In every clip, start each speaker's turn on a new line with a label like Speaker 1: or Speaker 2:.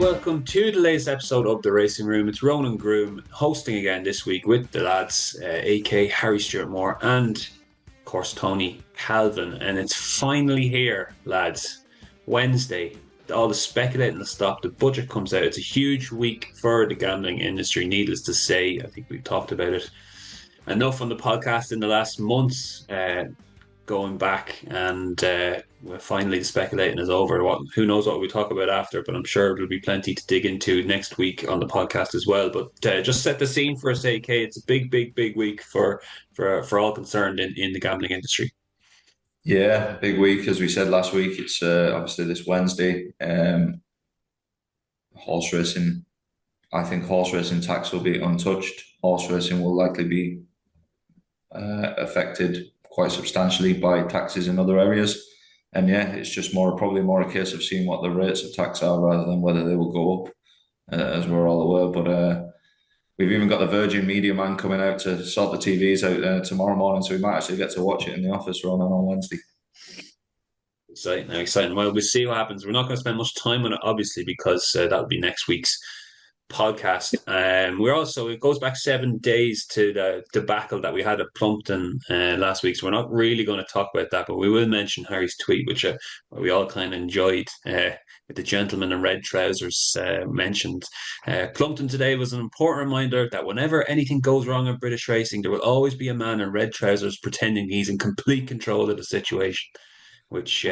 Speaker 1: welcome to the latest episode of The Racing Room. It's Ronan Groom hosting again this week with the lads, aka Harry Stewart Moore and, of course, Tony Calvin. And it's finally here, lads. Wednesday. All the speculating has stopped. The budget comes out. It's a huge week for the gambling industry, needless to say. I think we've talked about it enough on the podcast in the last months. Going back and finally the speculating is over. Who knows what we'll talk about after, but I'm sure there'll be plenty to dig into next week on the podcast as well. But just set the scene for us, AK. It's a big week for all concerned in the gambling industry.
Speaker 2: Yeah, big week. As we said last week, it's obviously this Wednesday. Horse racing, I think horse racing tax will be untouched. Horse racing will likely be affected quite substantially by taxes in other areas. And yeah, it's just probably more a case of seeing what the rates of tax are rather than whether they will go up, as we're all aware. But we've even got the Virgin Media man coming out to sort the TVs out tomorrow morning, so we might actually get to watch it in the office on Wednesday.
Speaker 1: Exciting. Well, we'll see what happens. We're not going to spend much time on it, obviously, because that'll be next week's podcast. It goes back 7 days to the debacle that we had at Plumpton last week. So we're not really going to talk about that, but we will mention Harry's tweet, which we all kind of enjoyed. With the gentleman in red trousers mentioned. Plumpton today was an important reminder that whenever anything goes wrong in British racing, there will always be a man in red trousers pretending he's in complete control of the situation, which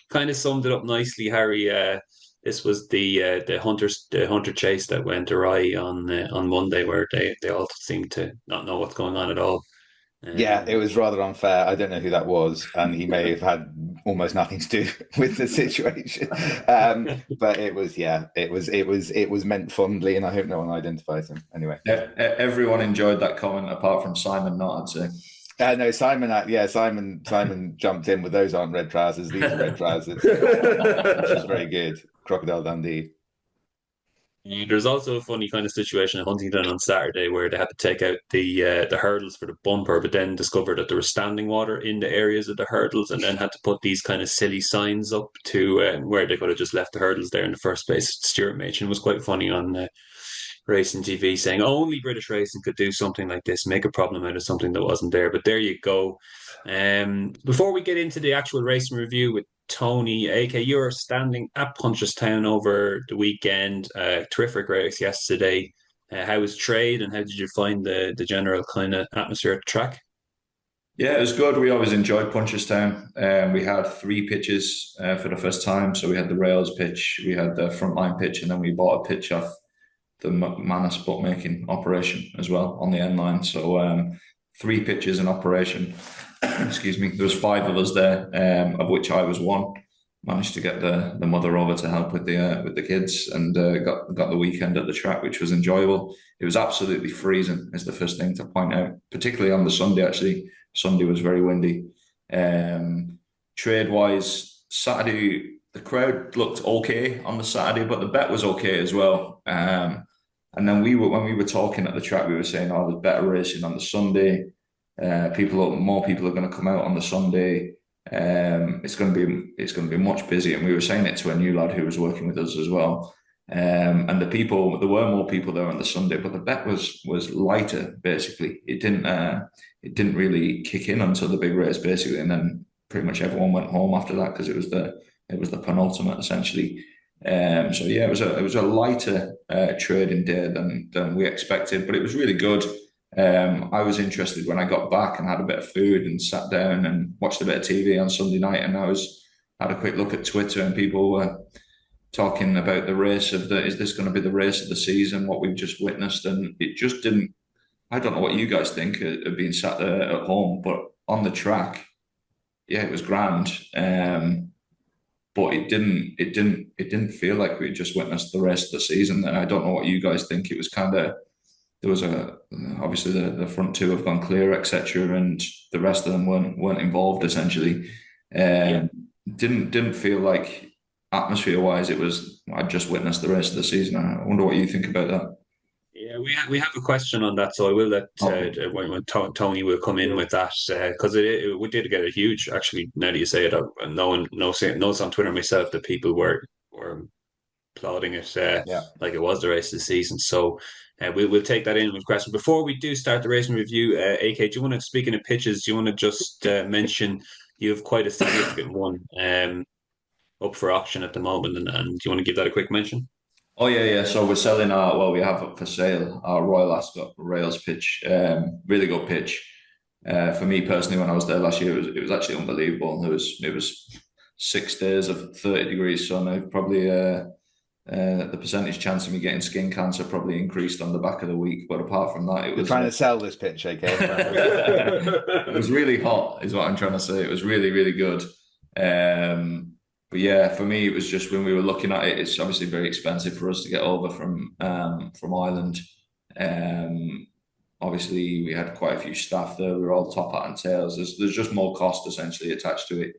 Speaker 1: kind of summed it up nicely, Harry. This was the hunter chase that went awry on Monday, where they all seemed to not know what's going on at all.
Speaker 3: Yeah, it was rather unfair. I don't know who that was, and he may have had almost nothing to do with the situation. But it was meant fondly, and I hope no one identifies him. Anyway,
Speaker 2: everyone enjoyed that comment apart from Simon. Not, I'd say.
Speaker 3: No, Simon jumped in with those aren't red trousers, these are red trousers, which is very good. Crocodile Dundee.
Speaker 1: There's also a funny kind of situation at Huntingdon on Saturday where they had to take out the hurdles for the bumper, but then discovered that there was standing water in the areas of the hurdles, and then had to put these kind of silly signs up to where they could have just left the hurdles there in the first place. Stuart Machin was quite funny on racing TV saying only British racing could do something like this, make a problem out of something that wasn't there. But there you go. Before we get into the actual racing review with Tony, AK, you were standing at Punchestown over the weekend. Terrific race yesterday. How was trade, and how did you find the general kind of atmosphere at the track?
Speaker 2: Yeah, it was good. We always enjoyed Punchestown. We had 3 pitches for the first time. So we had the rails pitch, we had the frontline pitch, and then we bought a pitch off the Manus bookmaking operation as well on the end line. So 3 pitches in operation. Excuse me. There was 5 of us there, of which I was one. Managed to get the mother over to help with the kids, and got the weekend at the track, which was enjoyable. It was absolutely freezing, is the first thing to point out, particularly on the Sunday. Actually, Sunday was very windy. Trade wise, Saturday the crowd looked okay on the Saturday, but the bet was okay as well. And then when we were talking at the track, we were saying, "Oh, there's better racing on the Sunday. More people are going to come out on the Sunday. It's going to be much busier." And we were saying it to a new lad who was working with us as well. And there were more people there on the Sunday, but the bet was lighter. Basically, it didn't really kick in until the big race, basically, and then pretty much everyone went home after that because it was the penultimate essentially. So yeah, it was a lighter trading day than we expected, but it was really good. I was interested when I got back and had a bit of food and sat down and watched a bit of TV on Sunday night, and had a quick look at Twitter, and people were talking about the race is this going to be the race of the season, what we've just witnessed, and it just didn't. I don't know what you guys think of being sat there at home, but on the track, yeah, it was grand. But it didn't feel like we just witnessed the rest of the season. And I don't know what you guys think. It was kind of, there was obviously the front 2 have gone clear, etc., and the rest of them weren't involved essentially. Didn't feel like atmosphere wise it was. I just witnessed the rest of the season. I wonder what you think about that.
Speaker 1: Yeah, we have a question on that, so I will let when Tony will come in with that, because we did get a huge, actually, now that you say it, no one knows on Twitter myself that people were applauding it
Speaker 3: Yeah.
Speaker 1: like it was the race of the season. So we'll take that in with question. Before we do start the racing review, AK, do you want to, speaking of pitches, do you want to just mention you have quite a significant one up for auction at the moment, and do you want to give that a quick mention?
Speaker 2: Oh yeah, yeah. So we're selling we have up for sale our Royal Ascot Rails pitch. Really good pitch. For me personally, when I was there last year, it was actually unbelievable. It was 6 days of 30 degrees sun. Probably the percentage chance of me getting skin cancer probably increased on the back of the week. But apart from that, it
Speaker 3: You're
Speaker 2: was
Speaker 3: trying to sell this pitch, okay?
Speaker 2: it was really hot, is what I'm trying to say. It was really, really good. But yeah, for me, it was just when we were looking at it, it's obviously very expensive for us to get over from Ireland. Um, Obviously, we had quite a few staff there. We were all top hat and tails. There's just more cost essentially attached to it.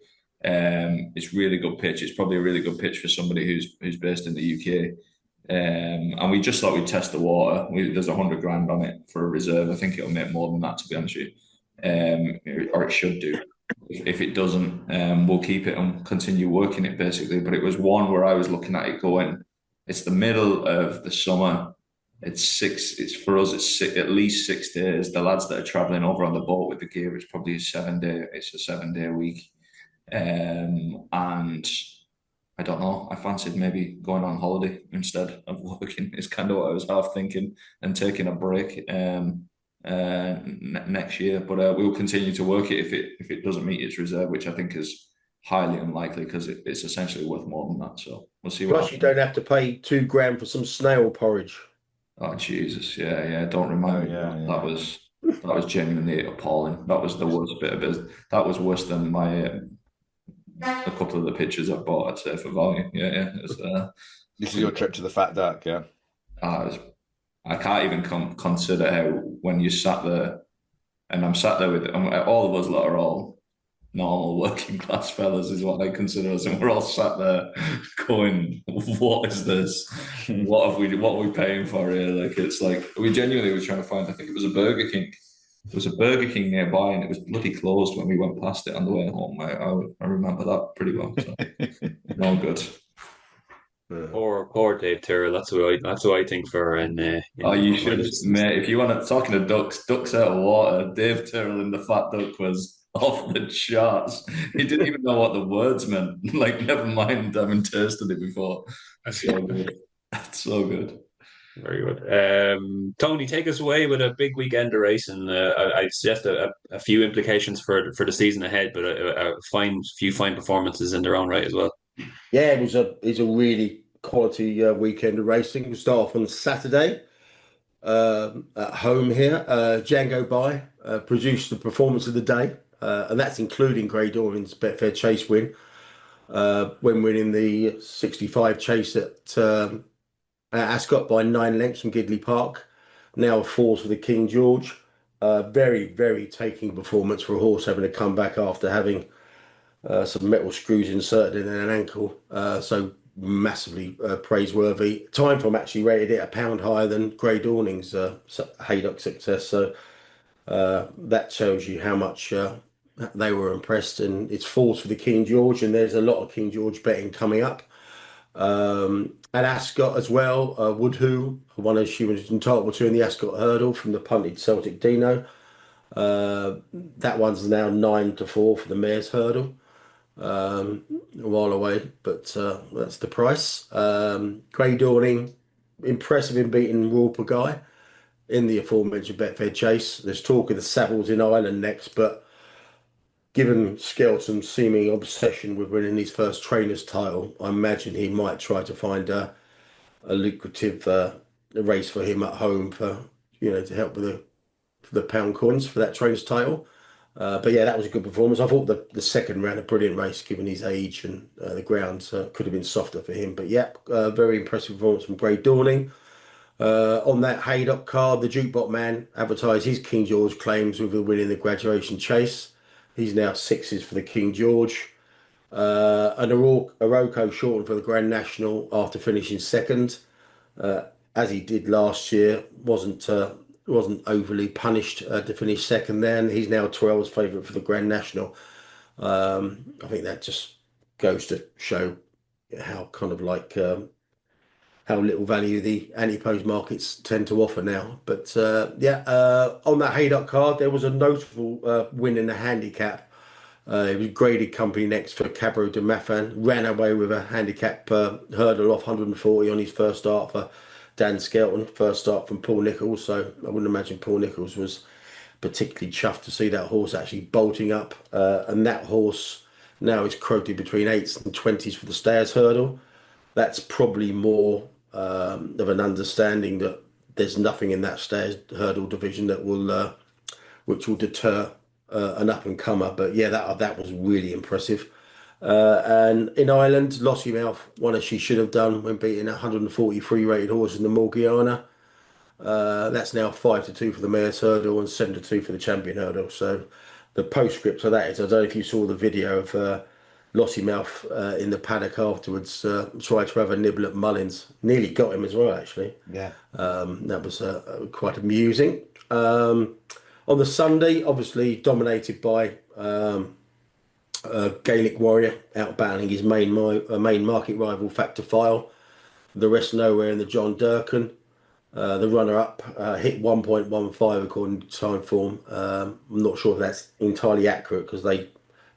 Speaker 2: It's really good pitch. It's probably a really good pitch for somebody who's based in the UK. And we just thought we'd test the water. There's 100 grand on it for a reserve. I think it'll make more than that, to be honest with you, or it should do. If it doesn't, we'll keep it and continue working it basically. But it was one where I was looking at it going, it's the middle of the summer. It's for us, at least 6 days. The lads that are traveling over on the boat with the gear, it's probably a 7 day, it's a 7 day week. And I don't know, I fancied maybe going on holiday instead of working. It's kind of what I was half thinking, and taking a break next year. But we'll continue to work it if it doesn't meet its reserve, which I think is highly unlikely because it's essentially worth more than that. So we'll see what
Speaker 4: Plus, you don't have to pay $2 grand for some snail porridge.
Speaker 2: Oh Jesus, yeah, yeah. Don't remind me.
Speaker 3: yeah,
Speaker 2: That was genuinely appalling. That was the worst bit of business. That was worse than my a couple of the pictures I bought, I'd say, for value. Yeah, yeah.
Speaker 3: This is your trip to the Fat Duck, yeah?
Speaker 2: I can't even consider how when you sat there, and I'm sat there with all of us lot are all normal working class fellas, is what I consider us, and we're all sat there going, "What is this? What are we paying for here?" Like, it's like we genuinely were trying to find. I think it was a Burger King. There was a Burger King nearby, and it was bloody closed when we went past it on the way home. I remember that pretty well. So. No good.
Speaker 1: Poor Dave Tyrrell. That's who I think for.
Speaker 2: Oh, you should, mate. If you want to talking to ducks out of water, Dave Tyrrell in the Fat Duck was off the charts. He didn't even know what the words meant. Like, never mind having tasted it before. That's so good. That's so good.
Speaker 1: Very good. Tony, take us away with a big weekend of racing. I suggest a few implications for the season ahead, but a few fine performances in their own right as well.
Speaker 4: Yeah, it's a really quality weekend of racing. We start off on Saturday at home here. Django By produced the performance of the day, and that's including Grey Dawning's Betfair Chase win when winning the 65 chase at Ascot by 9 lengths from Gidley Park. Now fourth for the King George. Very, very taking performance for a horse having to come back after having some metal screws inserted in an ankle. So massively praiseworthy. Time from actually rated it £1 higher than Grey Dawning's Haydock success. So that tells you how much they were impressed. And it's fourth for the King George, and there's a lot of King George betting coming up. At Ascot as well, Woodhoo won as she was entitled to in the Ascot Hurdle from the punted Celtic Dino. That one's now 9-4 for the Mare's Hurdle. A while away, but that's the price. Grey Dawning, impressive in beating Royal Pagaille in the aforementioned Betfair Chase. There's talk of the Savills in Ireland next, but given Skelton's seeming obsession with winning his first trainer's title, I imagine he might try to find a lucrative race for him at home to help with the pound coins for that trainer's title. But yeah, that was a good performance. I thought the second round a brilliant race given his age, and the ground could have been softer for him. But yeah, very impressive performance from Grey Dawning. On that Haydock card, the Jukebot Man advertised his King George claims with the win in the Graduation Chase. He's now sixes for the King George. And Aroko shortened for the Grand National after finishing second, as he did last year. Wasn't overly punished to finish second there, and he's now 12's favourite for the Grand National. I think that just goes to show how kind of like how little value the anti-pose markets tend to offer now. But on that Haydock card, there was a notable win in the handicap. It was graded company next for Cabro de Maffan. Ran away with a handicap hurdle off 140 on his first start for Dan Skelton. First start from Paul Nicholls. So I wouldn't imagine Paul Nicholls was particularly chuffed to see that horse actually bolting up. And that horse now is quoted between 8s and 20s for the Stayers hurdle. That's probably more of an understanding that there's nothing in that Stayers hurdle division that will which will deter an up and comer. But yeah, that was really impressive. And in Ireland, Lossiemouth won as she should have done when beating a 143 rated horse in the Morgiana. That's now 5-2 for the mare's hurdle and 7-2 for the champion hurdle. So the postscript to that is, I don't know if you saw the video of Lossiemouth in the paddock afterwards, tried to have a nibble at Mullins. Nearly got him as well, actually.
Speaker 3: Yeah.
Speaker 4: That was quite amusing. On the Sunday, obviously dominated by Gaelic Warrior, out battling his main market rival Factor File. The rest nowhere in the John Durkan. The runner-up hit 1.15 according to Timeform. I'm not sure if that's entirely accurate because they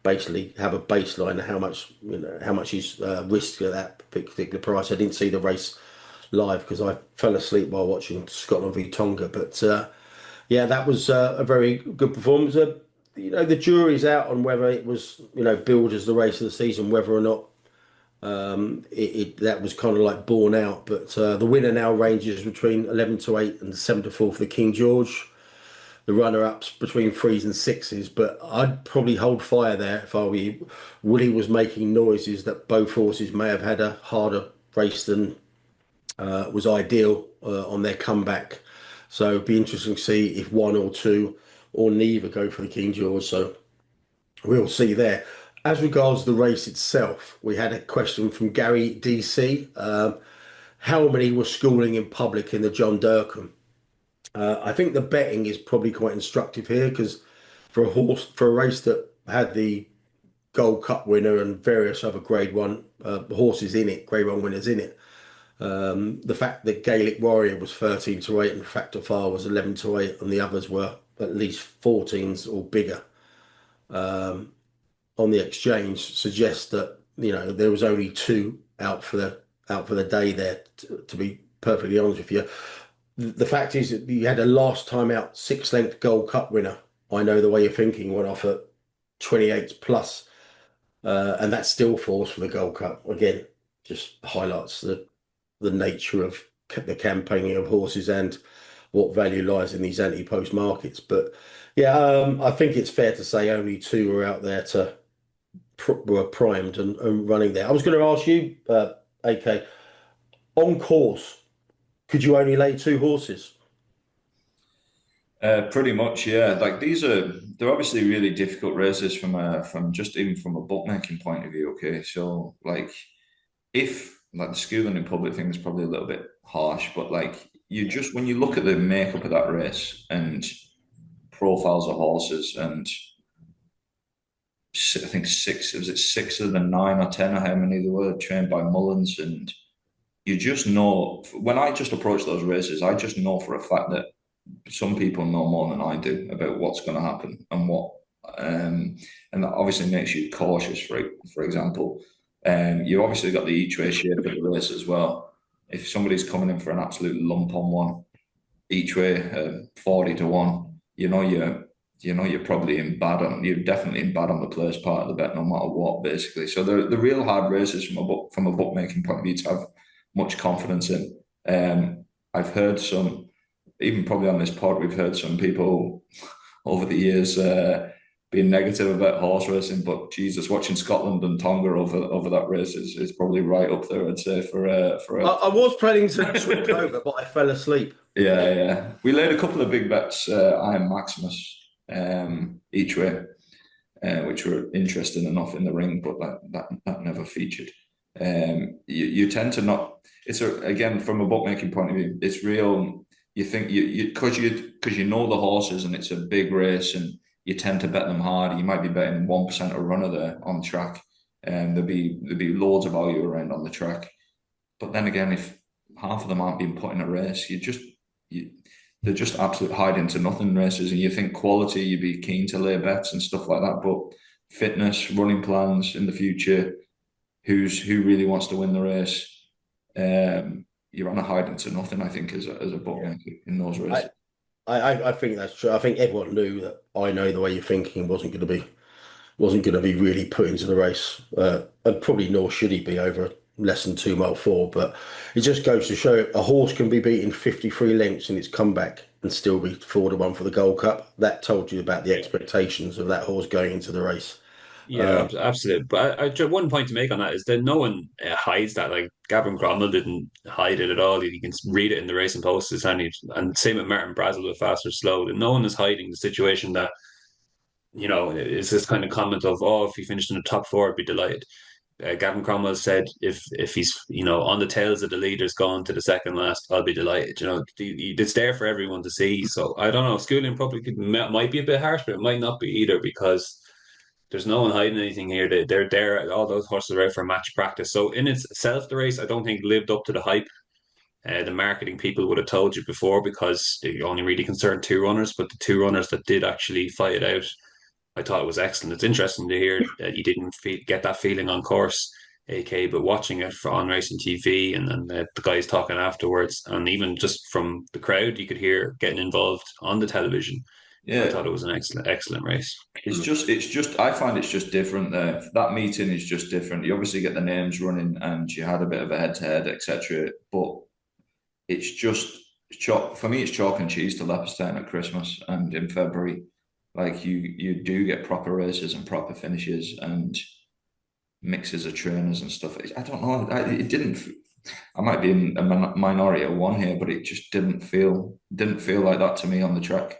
Speaker 4: basically have a baseline of how much is risked at that particular price. I didn't see the race live because I fell asleep while watching Scotland v Tonga. But that was a very good performance. The jury's out on whether it was billed as the race of the season, whether or not that was kind of like borne out. But the winner now ranges between 11-8 and 7-4 for the King George. The runner-ups between 3s and 6s, but I'd probably hold fire there if I were you. Woody was making noises that both horses may have had a harder race than was ideal on their comeback. So it'd be interesting to see if one or two or neither go for the King George. So we'll see there. As regards the race itself, we had a question from Gary DC. How many were schooling in public in the John Durkan? I think the betting is probably quite instructive here because for a race that had the Gold Cup winner and various other Grade 1 horses in it, Grade 1 winners in it, the fact that Gaelic Warrior was 13-8 and Factor File was 11-8 and the others were at least 14s or bigger on the exchange suggests that there was only 2 out for the day there. To be perfectly honest with you, the fact is that you had a last time out 6-length Gold Cup winner. I know the way you're thinking went off at 28 plus, and that's still falls for the Gold Cup. Again, just highlights the nature of the campaigning of horses and what value lies in these anti-post markets. But I think it's fair to say only 2 were out there were primed and running there. I was going to ask you, AK, on course, could you only lay 2 horses?
Speaker 2: Pretty much, yeah. Like they're obviously really difficult races from a bookmaking point of view. Okay, so if the schooling in public thing is probably a little bit harsh, but when you look at the makeup of that race and profiles of horses, and I think 6 of the 9 or 10 or how many they were trained by Mullins, and you just know when I just approach those races, I just know for a fact that some people know more than I do about what's going to happen and and that obviously makes you cautious. For example, you obviously got the each way shape of the race as well. If somebody's coming in for an absolute lump on one each way, 40-1, you're probably you're definitely in bad on the player's part of the bet, no matter what, basically. So the real hard races from a bookmaking point of view to have much confidence in. I've heard some, even probably on this pod, we've heard some people over the years being negative about horse racing, but Jesus, watching Scotland and Tonga over that race is probably right up there, I'd say.
Speaker 4: I was planning to switch over, but I fell asleep.
Speaker 2: Yeah. We laid a couple of big bets, Iron Maximus each way, which were interesting enough in the ring, but that never featured. You tend to not. Again, from a bookmaking point of view, it's real. You think because you know the horses and it's a big race and you tend to bet them hard. You might be betting 1% a runner there on track, and there'd be loads of value around on the track. But then again, if half of them aren't being put in a race. They're just absolute hiding to nothing races, and you think quality, you'd be keen to lay bets and stuff like that, but fitness, running plans in the future, who really wants to win the race, you're on a hiding to nothing, I think, as a bookmaker in those races.
Speaker 4: I think that's true. I think everyone knew that I know the way you're thinking wasn't going to be really put into the race, and probably nor should he be over less than 2 mile four. But it just goes to show a horse can be beaten 53 lengths in its comeback and still be 4-1 for the Gold Cup. That told you about the expectations of that horse going into the race.
Speaker 1: Yeah, absolutely. But just one point to make on that is that no one hides that. Like Gavin Cromwell didn't hide it at all. You can read it in the racing posts, and same with Martin Brazel with Fast or Slow. That no one is hiding the situation that is this kind of comment of, oh, if he finished in the top four, I'd be delighted. Gavin Cromwell said, if he's on the tails of the leaders going to the second last, I'll be delighted. It's there for everyone to see. So I don't know. Schooling probably might be a bit harsh, but it might not be either because there's no one hiding anything here. They're there. All those horses are out for match practice. So in itself, the race I don't think lived up to the hype. The marketing people would have told you before because they only really concerned two runners, but the two runners that did actually fight it out, I thought it was excellent. It's interesting to hear that you didn't get that feeling on course, AK, but watching it on racing TV and the guys talking afterwards, and even just from the crowd, you could hear getting involved on the television. I
Speaker 2: Yeah,
Speaker 1: thought it was an excellent race.
Speaker 2: it's just. I find it's just different there. That meeting is just different. You obviously get the names running, and you had a bit of a head-to-head, etc. But it's just chalk for me. It's chalk and cheese to Leopardstown at Christmas and in February. Like you do get proper races and proper finishes and mixes of trainers and stuff. I don't know. It didn't. I might be in a minority of one here, but it just didn't feel like that to me on the track.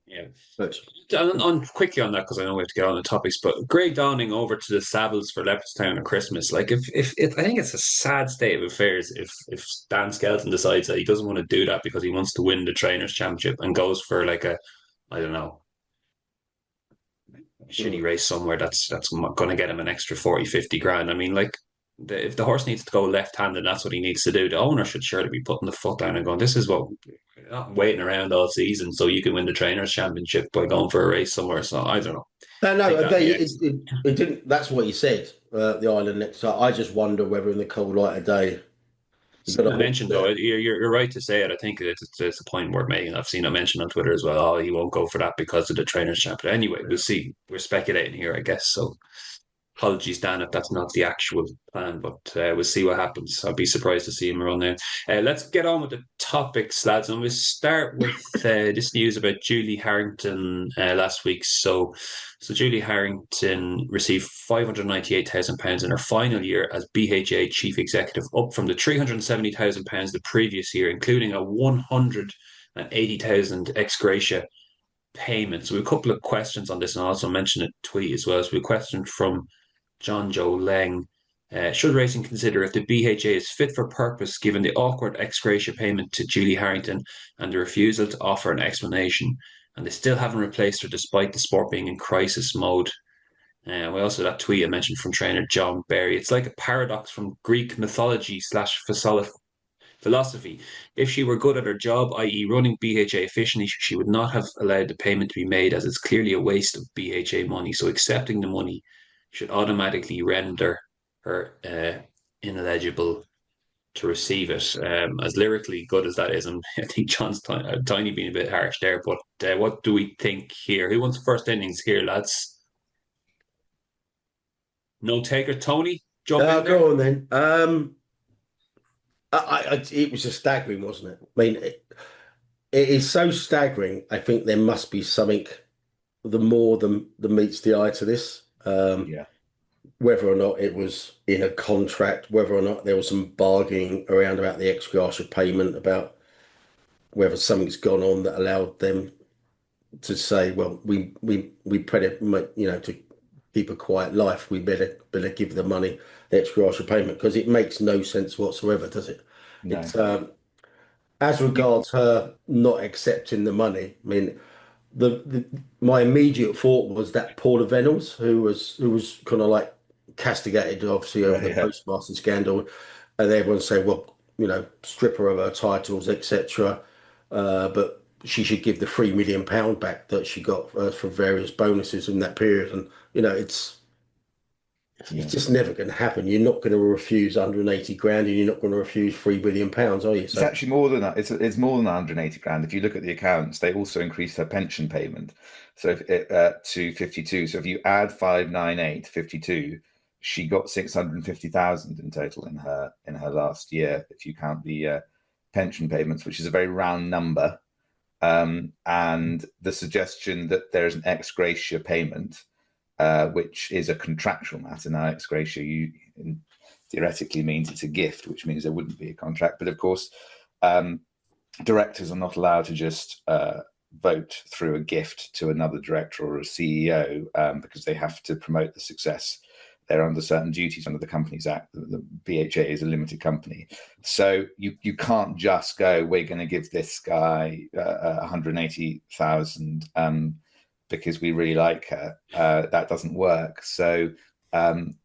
Speaker 1: Yeah.
Speaker 4: But
Speaker 1: On quickly on that because I know we have to get on the topics, but Greg Downing over to the Savills for Leopardstown at Christmas. Like if I think it's a sad state of affairs if Dan Skelton decides that he doesn't want to do that because he wants to win the Trainers Championship and goes for like a I don't know shitty race somewhere that's going to get him an extra 40, 50 grand. I mean, like if the horse needs to go left-handed, that's what he needs to do. The owner should surely be putting the foot down and going, this is what not waiting around all season so you can win the Trainers Championship by going for a race somewhere. So I don't know.
Speaker 4: no, it didn't. That's what he said. The island next. I just wonder whether in the cold light of day, you've got a
Speaker 1: I
Speaker 4: horse
Speaker 1: mentioned though,
Speaker 4: there.
Speaker 1: you're right to say it. I think it's a point worth making. I've seen it mentioned on Twitter as well. Oh, he won't go for that because of the Trainers Championship. Anyway, we'll see. We're speculating here, I guess. So apologies, Dan, if that's not the actual plan, but we'll see what happens. I'll be surprised to see him run there. Let's get on with the topics, lads, and we'll start with this news about Julie Harrington last week. So Julie Harrington received £598,000 in her final year as BHA chief executive, up from the £370,000 the previous year, including a 180,000 ex gratia payment. So we have a couple of questions on this, and I also mentioned a tweet as well. So we have a question from John Joe Leng. Should racing consider if the BHA is fit for purpose given the awkward ex gratia payment to Julie Harrington and the refusal to offer an explanation? And they still haven't replaced her despite the sport being in crisis mode. We also that tweet I mentioned from trainer John Berry. It's like a paradox from Greek mythology slash philosophy. If she were good at her job, i.e., running BHA efficiently, she would not have allowed the payment to be made as it's clearly a waste of BHA money. So accepting the money should automatically render her ineligible to receive it. As lyrically good as that is, I think John's tiny being a bit harsh there. But what do we think here? Who wants the first innings here, lads? No taker, Tony. Jump in there.
Speaker 4: Go on then. It was just staggering, wasn't it? I mean, it is so staggering. I think there must be something the more than meets the eye to this.
Speaker 3: Yeah.
Speaker 4: Whether or not it was in a contract, whether or not there was some bargaining around about the ex gratia payment, about whether something's gone on that allowed them to say, well, we to keep a quiet life, we better give the money, the ex gratia payment, because it makes no sense whatsoever, does it?
Speaker 3: No.
Speaker 4: It's as regards her not accepting the money. I mean, my immediate thought was that Paula Venables, who was kind of like castigated, obviously, over the postmaster scandal, and everyone say, well, strip her of her titles, etc. But she should give the £3 million back that she got for various bonuses in that period. And it's just never going to happen. You're not going to refuse 180 grand, and you're not going to refuse £3 billion, are you?
Speaker 3: It's actually more than that. It's more than 180 grand. If you look at the accounts, they also increased her pension payment, so to 52. So if you add 598 52, she got 650,000 in total in her last year. If you count the pension payments, which is a very round number, and the suggestion that there is an ex gratia payment, which is a contractual matter. Now, ex gratia theoretically means it's a gift, which means there wouldn't be a contract. But of course, directors are not allowed to just vote through a gift to another director or a CEO because they have to promote the success. They're under certain duties under the Companies Act. The BHA is a limited company. So you can't just go, we're going to give this guy 180,000 because we really like her. That doesn't work. So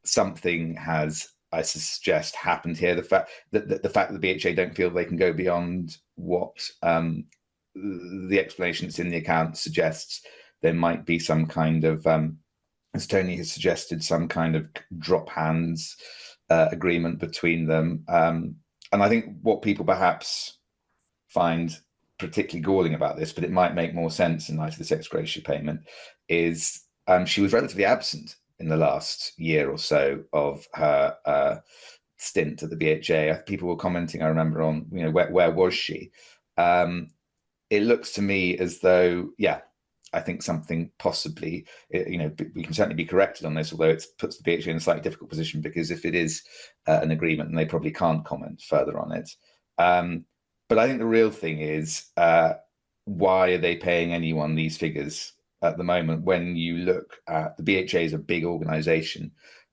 Speaker 3: something has, I suggest, happened here. The fact that the BHA don't feel they can go beyond what the explanation that's in the account suggests. There might be some kind of, as Tony has suggested, some kind of drop hands agreement between them. And I think what people perhaps find particularly galling about this, but it might make more sense in light of this ex gratia payment, is she was relatively absent in the last year or so of her stint at the BHA. People were commenting, I remember, on where was she? It looks to me as though, I think something possibly, we can certainly be corrected on this, although it puts the BHA in a slightly difficult position, because if it is an agreement, then they probably can't comment further on it. But I think the real thing is, why are they paying anyone these figures at the moment? When you look at the BHA is a big organization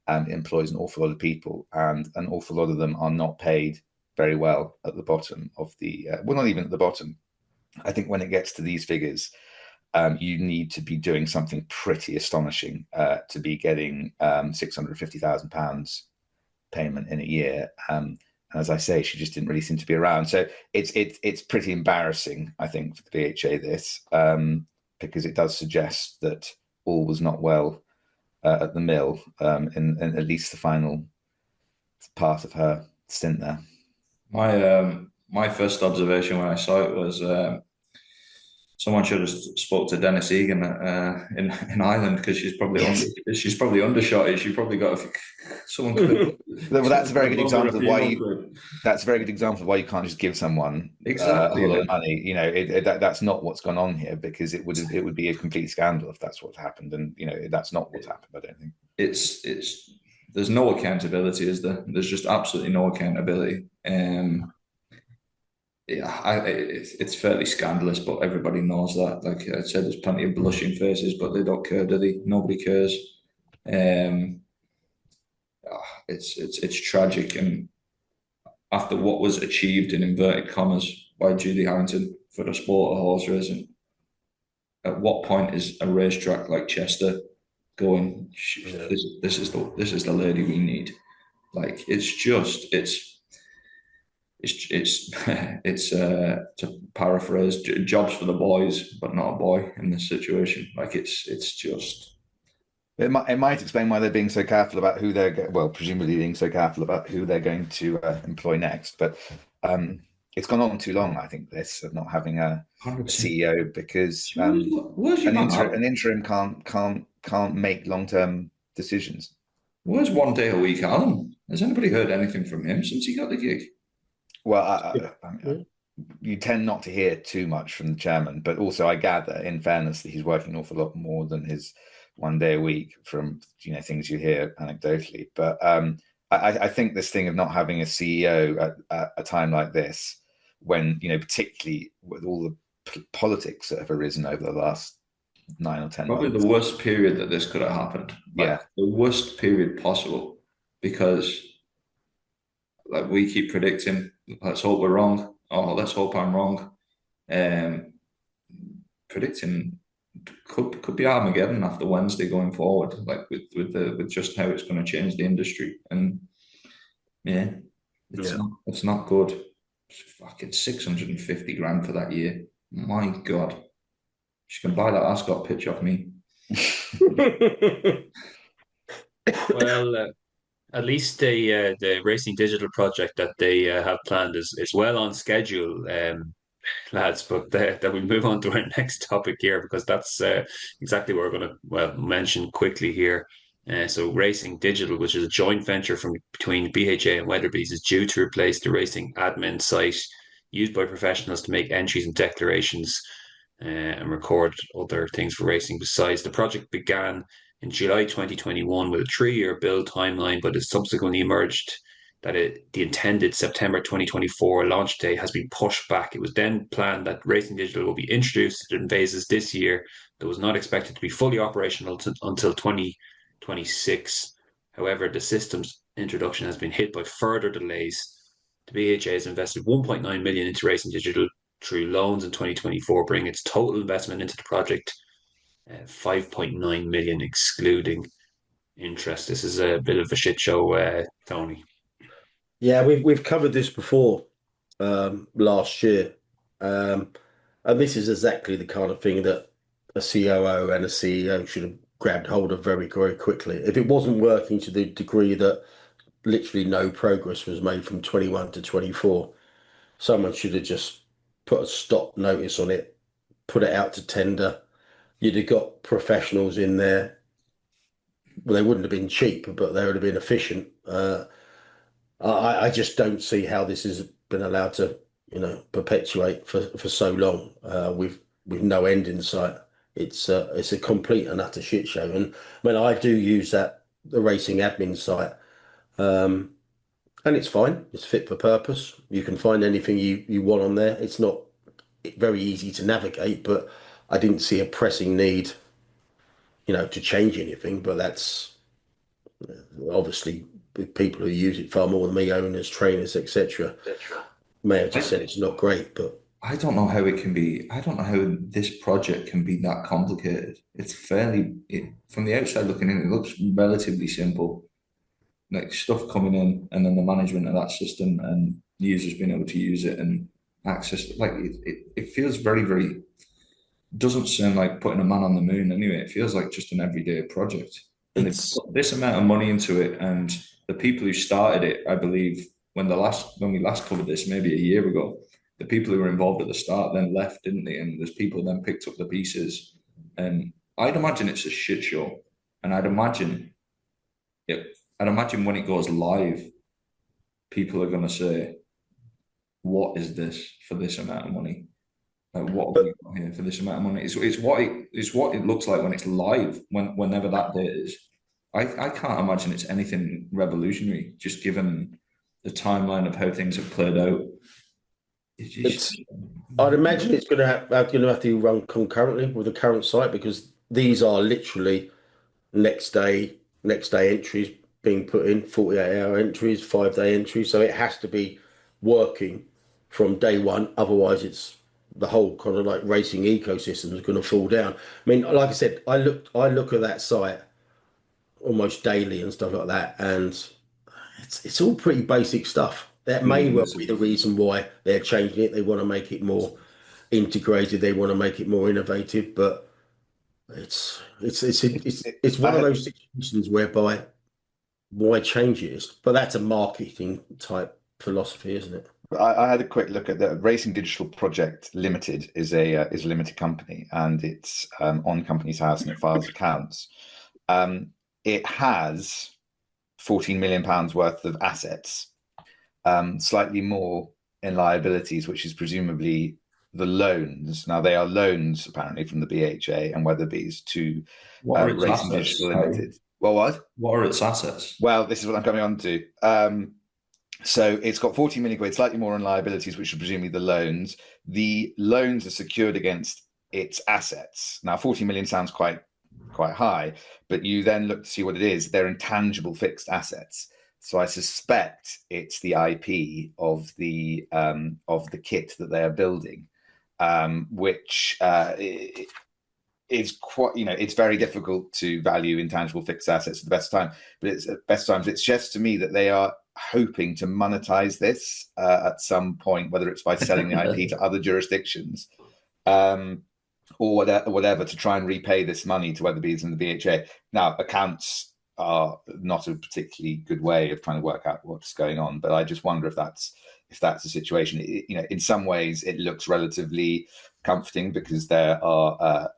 Speaker 3: and employs an awful lot of people, and an awful lot of them are not paid very well at the bottom of the, well, not even at the bottom. I think when it gets to these figures, you need to be doing something pretty astonishing to be getting £650,000 payment in a year. And as I say, she just didn't really seem to be around. So it's pretty embarrassing, I think, for the BHA, this, because it does suggest that all was not well at the mill in at least the final part of her stint there.
Speaker 2: My first observation when I saw it was someone should have spoke to Dennis Egan in Ireland, because she's probably undershot. She probably got someone could.
Speaker 3: Well, that's a very good example of why that's a very good example of why you can't just give someone a whole lot of money. That's not what's gone on here, because it would be a complete scandal if that's what happened, and that's not what's happened. I don't think
Speaker 2: there's no accountability, is there? There's just absolutely no accountability. It's fairly scandalous, but everybody knows that. Like I said, there's plenty of blushing faces, but they don't care, do they? Nobody cares. It's tragic, and after what was achieved in inverted commas by Julie Harrington for the sport of horse racing, at what point is a racetrack like Chester going, this is the lady we need? Like, it's to paraphrase, jobs for the boys, but not a boy in this situation. Like, it's just.
Speaker 3: It might explain why they're being so careful about who presumably being so careful about who they're going to employ next. But it's gone on too long, I think, this of not having a CEO, because an interim can't make long-term decisions.
Speaker 2: Where's one day a week Alan? Has anybody heard anything from him since he got the gig?
Speaker 3: Well, you tend not to hear too much from the chairman, but also I gather, in fairness, that he's working an awful lot more than his one day a week from things you hear anecdotally. But I think this thing of not having a CEO at a time like this, when particularly with all the politics that have arisen over the last 9 or 10
Speaker 2: probably
Speaker 3: months,
Speaker 2: the worst period that this could have happened. The worst period possible, because like we keep predicting, let's hope we're wrong, or let's hope I'm wrong. Predicting could be Armageddon after Wednesday going forward, like with just how it's going to change the industry, and it's not good. fucking 650 grand for that year. My God. She can buy that Ascot pitch off me.
Speaker 1: Well, at least the Racing Digital project that they have planned is well on schedule, lads. But that we move on to our next topic here because that's exactly what we're going to mention quickly here. So, Racing Digital, which is a joint venture between BHA and Weatherby's, is due to replace the racing admin site used by professionals to make entries and declarations and record other things for racing. Besides, the project began in July 2021 with a 3-year build timeline, but it subsequently emerged that the intended September 2024 launch date has been pushed back. It was then planned that Racing Digital will be introduced in phases this year, that was not expected to be fully operational until 2026. However, the system's introduction has been hit by further delays. The BHA has invested 1.9 million into Racing Digital through loans in 2024, bringing its total investment into the project 5.9 million, excluding interest. This is a bit of a shit show, Tony.
Speaker 4: Yeah, we've covered this before last year, and this is exactly the kind of thing that a COO and a CEO should have grabbed hold of very, very quickly. If it wasn't working to the degree that literally no progress was made from 21 to 24, someone should have just put a stop notice on it, put it out to tender. You'd have got professionals in there. Well, they wouldn't have been cheap, but they would have been efficient. I just don't see how this has been allowed to, perpetuate for so long with no end in sight. It's a complete and utter shit show. And I mean, I do use the racing admin site, and it's fine. It's fit for purpose. You can find anything you want on there. It's not very easy to navigate, but I didn't see a pressing need, to change anything. But that's obviously people who use it far more than me, owners, trainers, etc. may have just said it's not great, but
Speaker 2: I don't know how it can be. I don't know how this project can be that complicated. It's from the outside looking in, it looks relatively simple. Like stuff coming in and then the management of that system and users being able to use it and access. Like it feels very, very, doesn't sound like putting a man on the moon anyway. It feels like just an everyday project. And they've put this amount of money into it, and the people who started it, I believe, when we last covered this, maybe a year ago, the people who were involved at the start then left, didn't they? And there's people then picked up the pieces. And I'd imagine it's a shit show. And I'd imagine when it goes live, people are going to say, "What is this for this amount of money? Like, what have we got here for this amount of money?" It's what it looks like when it's live, whenever that date is. I can't imagine it's anything revolutionary, just given the timeline of how things have played out.
Speaker 4: I'd imagine it's going to have to run concurrently with the current site, because these are literally next day entries being put in, 48-hour entries, 5-day entries. So it has to be working from day one. Otherwise, it's the whole kind of like racing ecosystem is going to fall down. I mean, like I said, I look at that site almost daily and stuff like that, and it's all pretty basic stuff. That may well be the reason why they're changing it. They want to make it more integrated. They want to make it more innovative. But it's one of those situations whereby why change it? But that's a marketing type philosophy, isn't it?
Speaker 3: I had a quick look at the Racing Digital Project Limited is a limited company, and it's on Companies House and it files accounts. It has £14 million worth of assets, slightly more in liabilities, which is presumably the loans. Now, they are loans apparently from the BHA and Weatherby's to Racing Digital Limited. What
Speaker 2: are its assets?
Speaker 3: Well, this is what I'm coming on to. So it's got 40 million quid, slightly more in liabilities, which are presumably the loans. The loans are secured against its assets. Now, 40 million sounds quite high, but you then look to see what it is. They're intangible fixed assets. So I suspect it's the IP of the kit that they are building, which is quite, it's very difficult to value intangible fixed assets at the best time. But it's at best times. It suggests to me that they are hoping to monetize this at some point, whether it's by selling the IP to other jurisdictions, or whatever, to try and repay this money to Weatherby's and the BHA. Now, accounts are not a particularly good way of trying to work out what's going on, but I just wonder if that's a situation. In some ways, it looks relatively comforting because there are,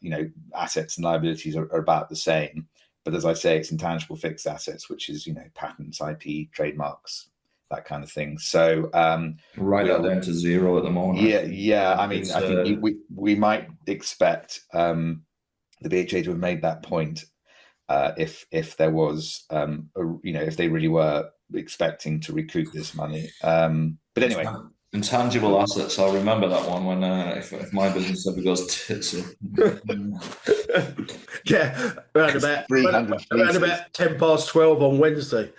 Speaker 3: assets and liabilities are about the same. But as I say, it's intangible fixed assets, which is, patents, IP, trademarks, that kind of thing. So
Speaker 2: right out down to zero at the moment.
Speaker 3: Yeah. I mean, I think we might expect the BHA to have made that point if there was, if they really were expecting to recoup this money. But anyway.
Speaker 2: Intangible assets. I'll remember that one when if my business ever goes tits up.
Speaker 4: Yeah, around about 12 on Wednesday.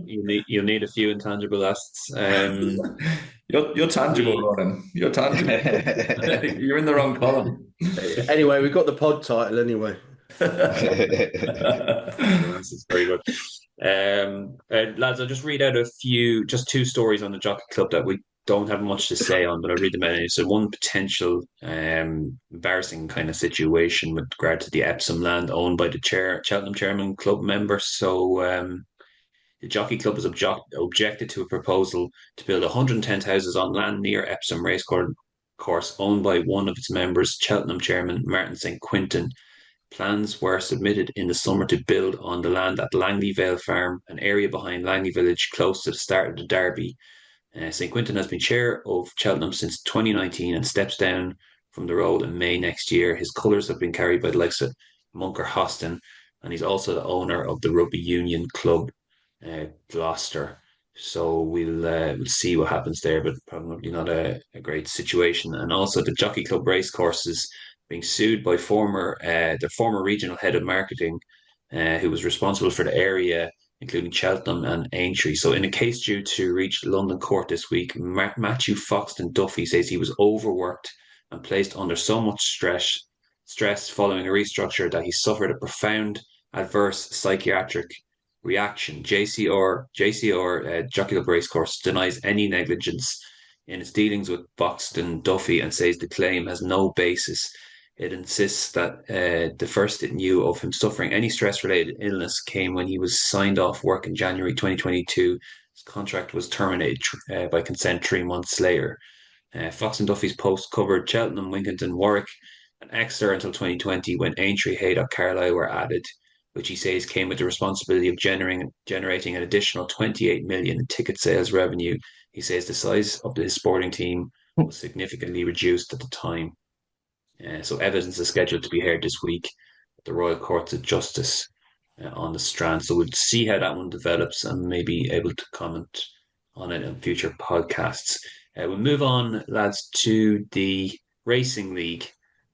Speaker 1: You need a few intangible assets.
Speaker 2: You're tangible, Ronan. You're tangible. You're in the wrong column.
Speaker 4: Anyway, we've got the pod title anyway.
Speaker 1: This is very good. Lads, I'll just read out just two stories on the Jockey Club that we don't have much to say on, but I'll read them out. So one potential embarrassing kind of situation with regard to the Epsom land owned by the Cheltenham chairman club member. So the Jockey Club has objected to a proposal to build 110 houses on land near Epsom Racecourse owned by one of its members, Cheltenham chairman Martin St. Quintin. Plans were submitted in the summer to build on the land at Langley Vale Farm, an area behind Langley Village close to the start of the Derby. St. Quintin has been chair of Cheltenham since 2019 and steps down from the role in May next year. His colours have been carried by the likes of Munker Hostin, and he's also the owner of the rugby union club Gloucester. So we'll see what happens there, but probably not a great situation. And also the Jockey Club racecourses being sued by the former regional head of marketing, who was responsible for the area, including Cheltenham and Aintree. So in a case due to reach London court this week, Matthew Foxton Duffy says he was overworked and placed under so much stress following a restructure that he suffered a profound adverse psychiatric reaction. JCR Jockey Club Racecourse denies any negligence in its dealings with Foxton Duffy and says the claim has no basis. It insists that the first it knew of him suffering any stress-related illness came when he was signed off work in January 2022. His contract was terminated by consent 3 months later. Foxton Duffy's post covered Cheltenham, Wincanton, Warwick, and Exeter until 2020, when Aintree, Haydock, Carlisle were added, which he says came with the responsibility of generating an additional 28 million in ticket sales revenue. He says the size of his sporting team was significantly reduced at the time. So evidence is scheduled to be heard this week at the Royal Courts of Justice on the Strand. So we'll see how that one develops and maybe able to comment on it in future podcasts. We'll move on, lads, to the Racing League.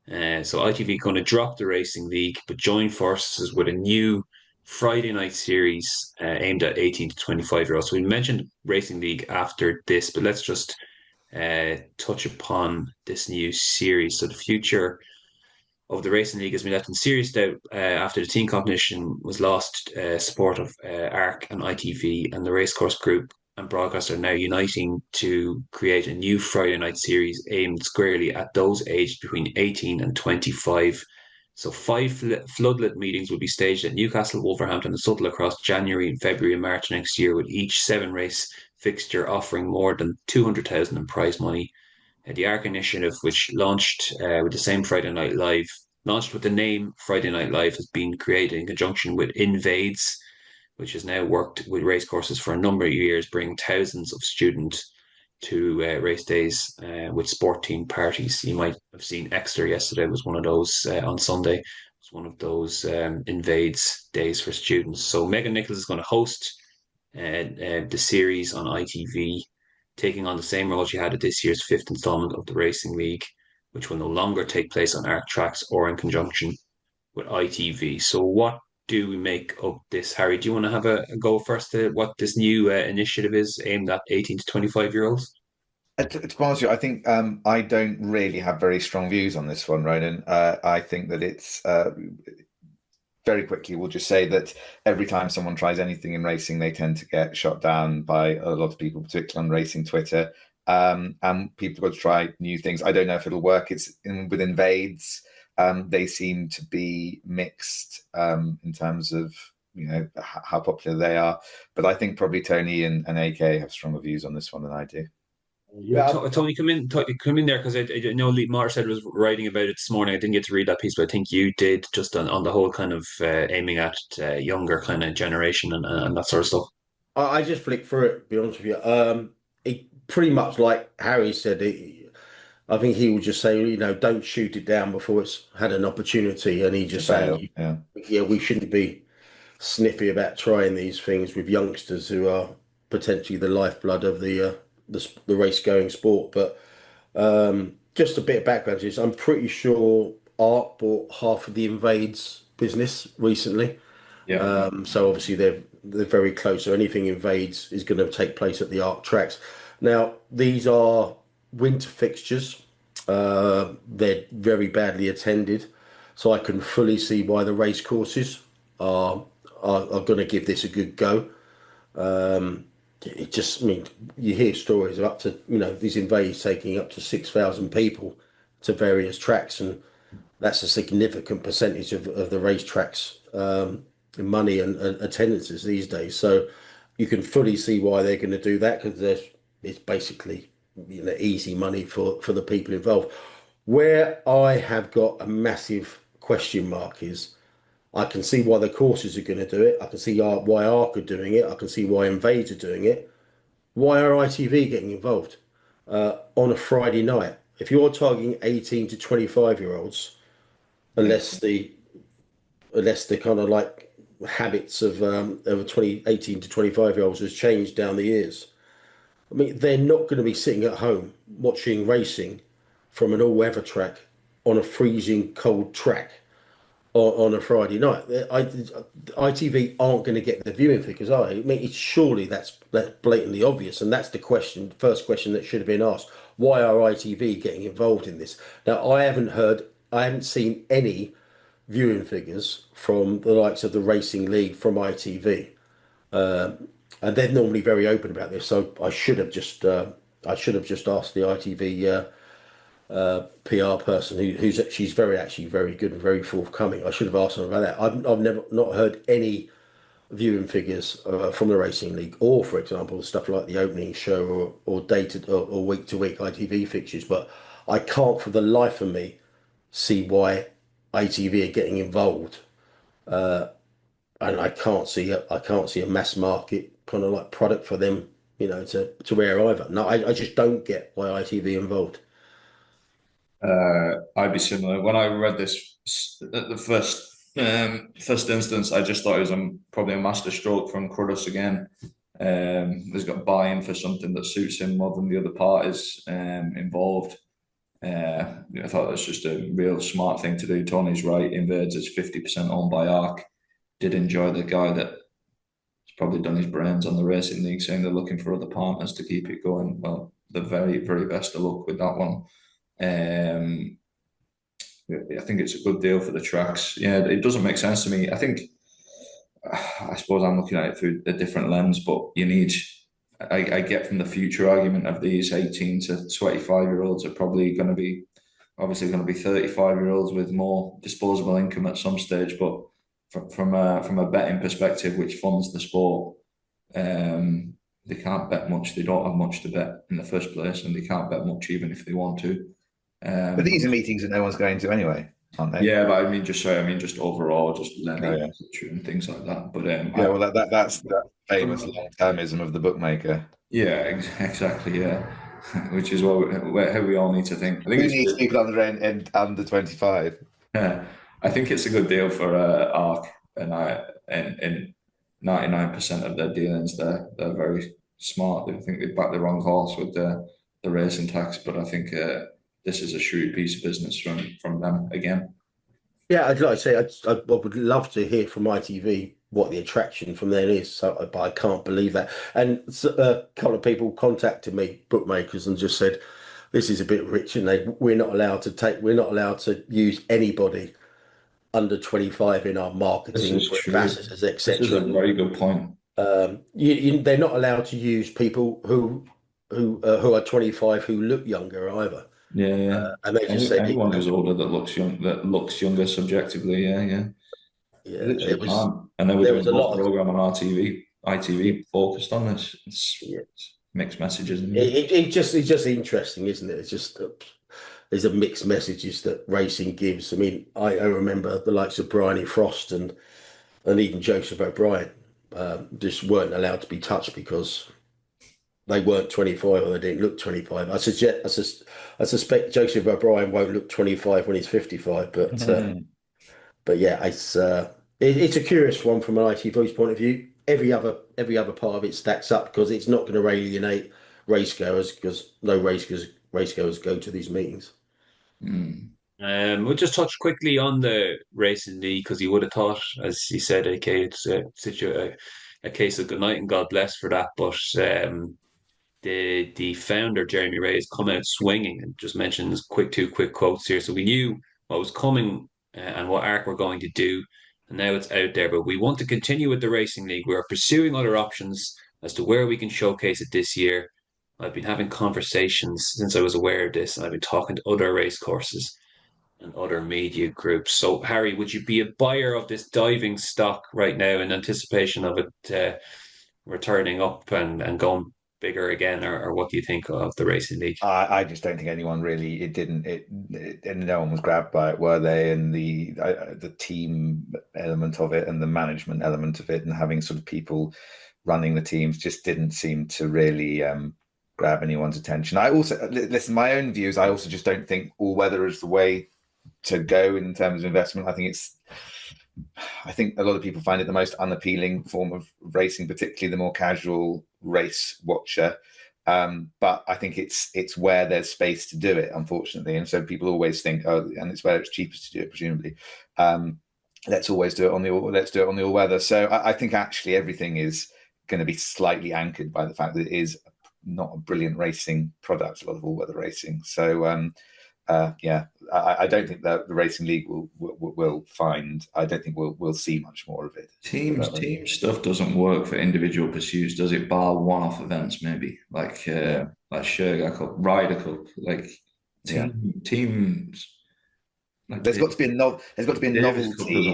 Speaker 1: So ITV going to drop the Racing League, but join forces with a new Friday night series aimed at 18 to 25-year-olds. So we mentioned Racing League after this, but let's just touch upon this new series. So the future of the Racing League has been left in serious doubt after the team competition was lost support of ARC and ITV, and the Racecourse Group and broadcasters are now uniting to create a new Friday night series aimed squarely at those aged between 18 and 25. So 5 floodlit meetings will be staged at Newcastle, Wolverhampton and Sutton across January, February and March next year, with each 7-race fixture offering more than 200,000 in prize money. The ARC initiative, which launched with the same Friday Night Live, launched with the name Friday Night Live, has been created in conjunction with Invades, which has now worked with racecourses for a number of years, bringing thousands of students to race days with sport team parties. You might have seen Exeter yesterday was one of those on Sunday. It was one of those Invades days for students. So Megan Nichols is going to host the series on ITV, taking on the same role she had at this year's 5th installment of the Racing League, which will no longer take place on ARC tracks or in conjunction with ITV. So what do we make of this, Harry? Do you want to have a go first at what this new initiative is aimed at 18 to 25-year-olds?
Speaker 3: To be honest with you, I think I don't really have very strong views on this one, Ronan. I think that it's very quickly, we'll just say that every time someone tries anything in racing, they tend to get shot down by a lot of people, particularly on racing Twitter. And people got to try new things. I don't know if it'll work. It's with invades. They seem to be mixed in terms of how popular they are. But I think probably Tony and AK have stronger views on this one than I do.
Speaker 1: Yeah, Tony, come in there because I know Lee Marshall was writing about it this morning. I didn't get to read that piece, but I think you did just on the whole kind of aiming at younger kind of generation and that sort of stuff.
Speaker 4: I just flicked through it, to be honest with you. It pretty much like Harry said, I think he would just say, don't shoot it down before it's had an opportunity. And he just saying, yeah, we shouldn't be sniffy about trying these things with youngsters who are potentially the lifeblood of the race going sport. But just a bit of background is I'm pretty sure Art bought half of the Invades business recently.
Speaker 2: Yeah.
Speaker 4: So obviously they're very close. So anything Invades is going to take place at the Arc tracks. Now these are winter fixtures. They're very badly attended, so I can fully see why the race courses are going to give this a good go. It just, I mean, you hear stories of up to, these invades taking up to 6,000 people to various tracks, and that's a significant percentage of the racetracks money and attendances these days. So you can fully see why they're going to do that, because it's basically easy money for the people involved. Where I have got a massive question mark is I can see why the courses are going to do it. I can see why ARC are doing it. I can see why Invades are doing it. Why are ITV getting involved on a Friday night? If you're targeting 18 to 25-year-olds, unless the kind of like habits of 18 to 25-year-olds has changed down the years. I mean, they're not going to be sitting at home watching racing from an all-weather track on a freezing cold track on a Friday night. ITV aren't going to get the viewing figures, are they? I mean, surely that's blatantly obvious, and that's the first question that should have been asked. Why are ITV getting involved in this? Now, I haven't seen any viewing figures from the likes of the Racing League from ITV, and they're normally very open about this. So I should have just asked the ITV PR person she's actually very good and very forthcoming. I should have asked them about that. I've never not heard any viewing figures from the Racing League, or for example stuff like the opening show or dated or week to week ITV fixtures. But I can't for the life of me see why ITV are getting involved, and I can't see a mass market kind of like product for them, to wear either. No, I just don't get why ITV involved.
Speaker 2: I'd be similar. When I read this at the first instance, I just thought it was probably a master stroke from Cruddas again. He's got buy-in for something that suits him more than the other parties involved. I thought that's just a real smart thing to do. Tony's right. Invades is 50% owned by ARC. Did enjoy the guy that has probably done his brains on the Racing League, saying they're looking for other partners to keep it going. Well, the very, very best of luck with that one. I think it's a good deal for the tracks. Yeah, it doesn't make sense to me. I suppose I'm looking at it through a different lens, but you need. I get from the future argument of these 18 to 25-year-olds are probably going to be, obviously going to be 35-year-olds with more disposable income at some stage. But from a betting perspective, which funds the sport, they can't bet much. They don't have much to bet in the first place, and they can't bet much even if they want to.
Speaker 3: But these are meetings that no one's going to anyway, aren't they?
Speaker 2: Yeah, but I mean, just overall, just levy and things like that. But
Speaker 3: that's the famous long-termism of the bookmaker.
Speaker 2: Yeah, exactly. Yeah, which is how we all need to think. I think
Speaker 3: Who needs people under 25?
Speaker 2: Yeah, I think it's a good deal for ARC, and 99% of their dealings, they're very smart. I think they backed the wrong horse with the racing tax, but I think this is a shrewd piece of business from them again.
Speaker 4: Yeah, I'd like to say I would love to hear from ITV what the attraction from there is. So, but I can't believe that. And a couple of people contacted me, bookmakers, and just said, "This is a bit rich, and we're not allowed to use anybody under 25 in our
Speaker 2: This
Speaker 4: marketing
Speaker 2: is
Speaker 4: for
Speaker 2: true.
Speaker 4: ambassadors,
Speaker 2: This is a
Speaker 4: etc.
Speaker 2: very good point.
Speaker 4: They're not allowed to use people who are 25 who look younger either.
Speaker 2: Yeah, yeah.
Speaker 4: And they just said,
Speaker 2: Anyone who's older that looks younger subjectively, yeah, yeah. You
Speaker 4: yeah,
Speaker 2: literally can't. And then we're
Speaker 4: there
Speaker 2: doing
Speaker 4: was
Speaker 2: a
Speaker 4: a
Speaker 2: whole
Speaker 4: lot of,
Speaker 2: program on RTV,
Speaker 4: yeah,
Speaker 2: ITV focused on this.
Speaker 4: yeah.
Speaker 2: It's mixed messages.
Speaker 4: It's just interesting, isn't it? It's just there's a mixed messages that racing gives. I mean, I remember the likes of Bryony Frost and even Joseph O'Brien just weren't allowed to be touched because they weren't 25 or they didn't look 25. I suspect Joseph O'Brien won't look 25 when he's 55, but yeah, it's a curious one from an ITV's point of view. Every other part of it stacks up because it's not going to alienate racegoers because no racegoers go to these meetings.
Speaker 2: Mm.
Speaker 1: We'll just touch quickly on the racing league because you would have thought, as you said, AK, it's a case of good night and God bless for that. But the founder Jeremy Ray has come out swinging and just mentions two quick quotes here. So we knew what was coming and what arc we're going to do, and now it's out there. But we want to continue with the racing league. We are pursuing other options as to where we can showcase it this year. I've been having conversations since I was aware of this, and I've been talking to other race courses and other media groups. So, Harry, would you be a buyer of this diving stock right now in anticipation of it returning up and going bigger again, or what do you think of the racing league?
Speaker 3: I just don't think anyone really. And no one was grabbed by it, were they? And the team element of it, and the management element of it, and having sort of people running the teams just didn't seem to really grab anyone's attention. I also listen. My own views. I also just don't think all weather is the way to go in terms of investment. I think a lot of people find it the most unappealing form of racing, particularly the more casual race watcher. But I think it's where there's space to do it, unfortunately. And so people always think, oh, and it's where it's cheapest to do it, presumably. Let's always do it on the all weather. So I think actually everything is going to be slightly anchored by the fact that it is not a brilliant racing product, a lot of all weather racing. So yeah, I don't think that the racing league will find. I don't think we'll see much more of it.
Speaker 2: Team stuff doesn't work for individual pursuits, does it? Bar one-off events, maybe like Shergar Cup, Ryder Cup, like teams. Like
Speaker 3: there's got to be a novelty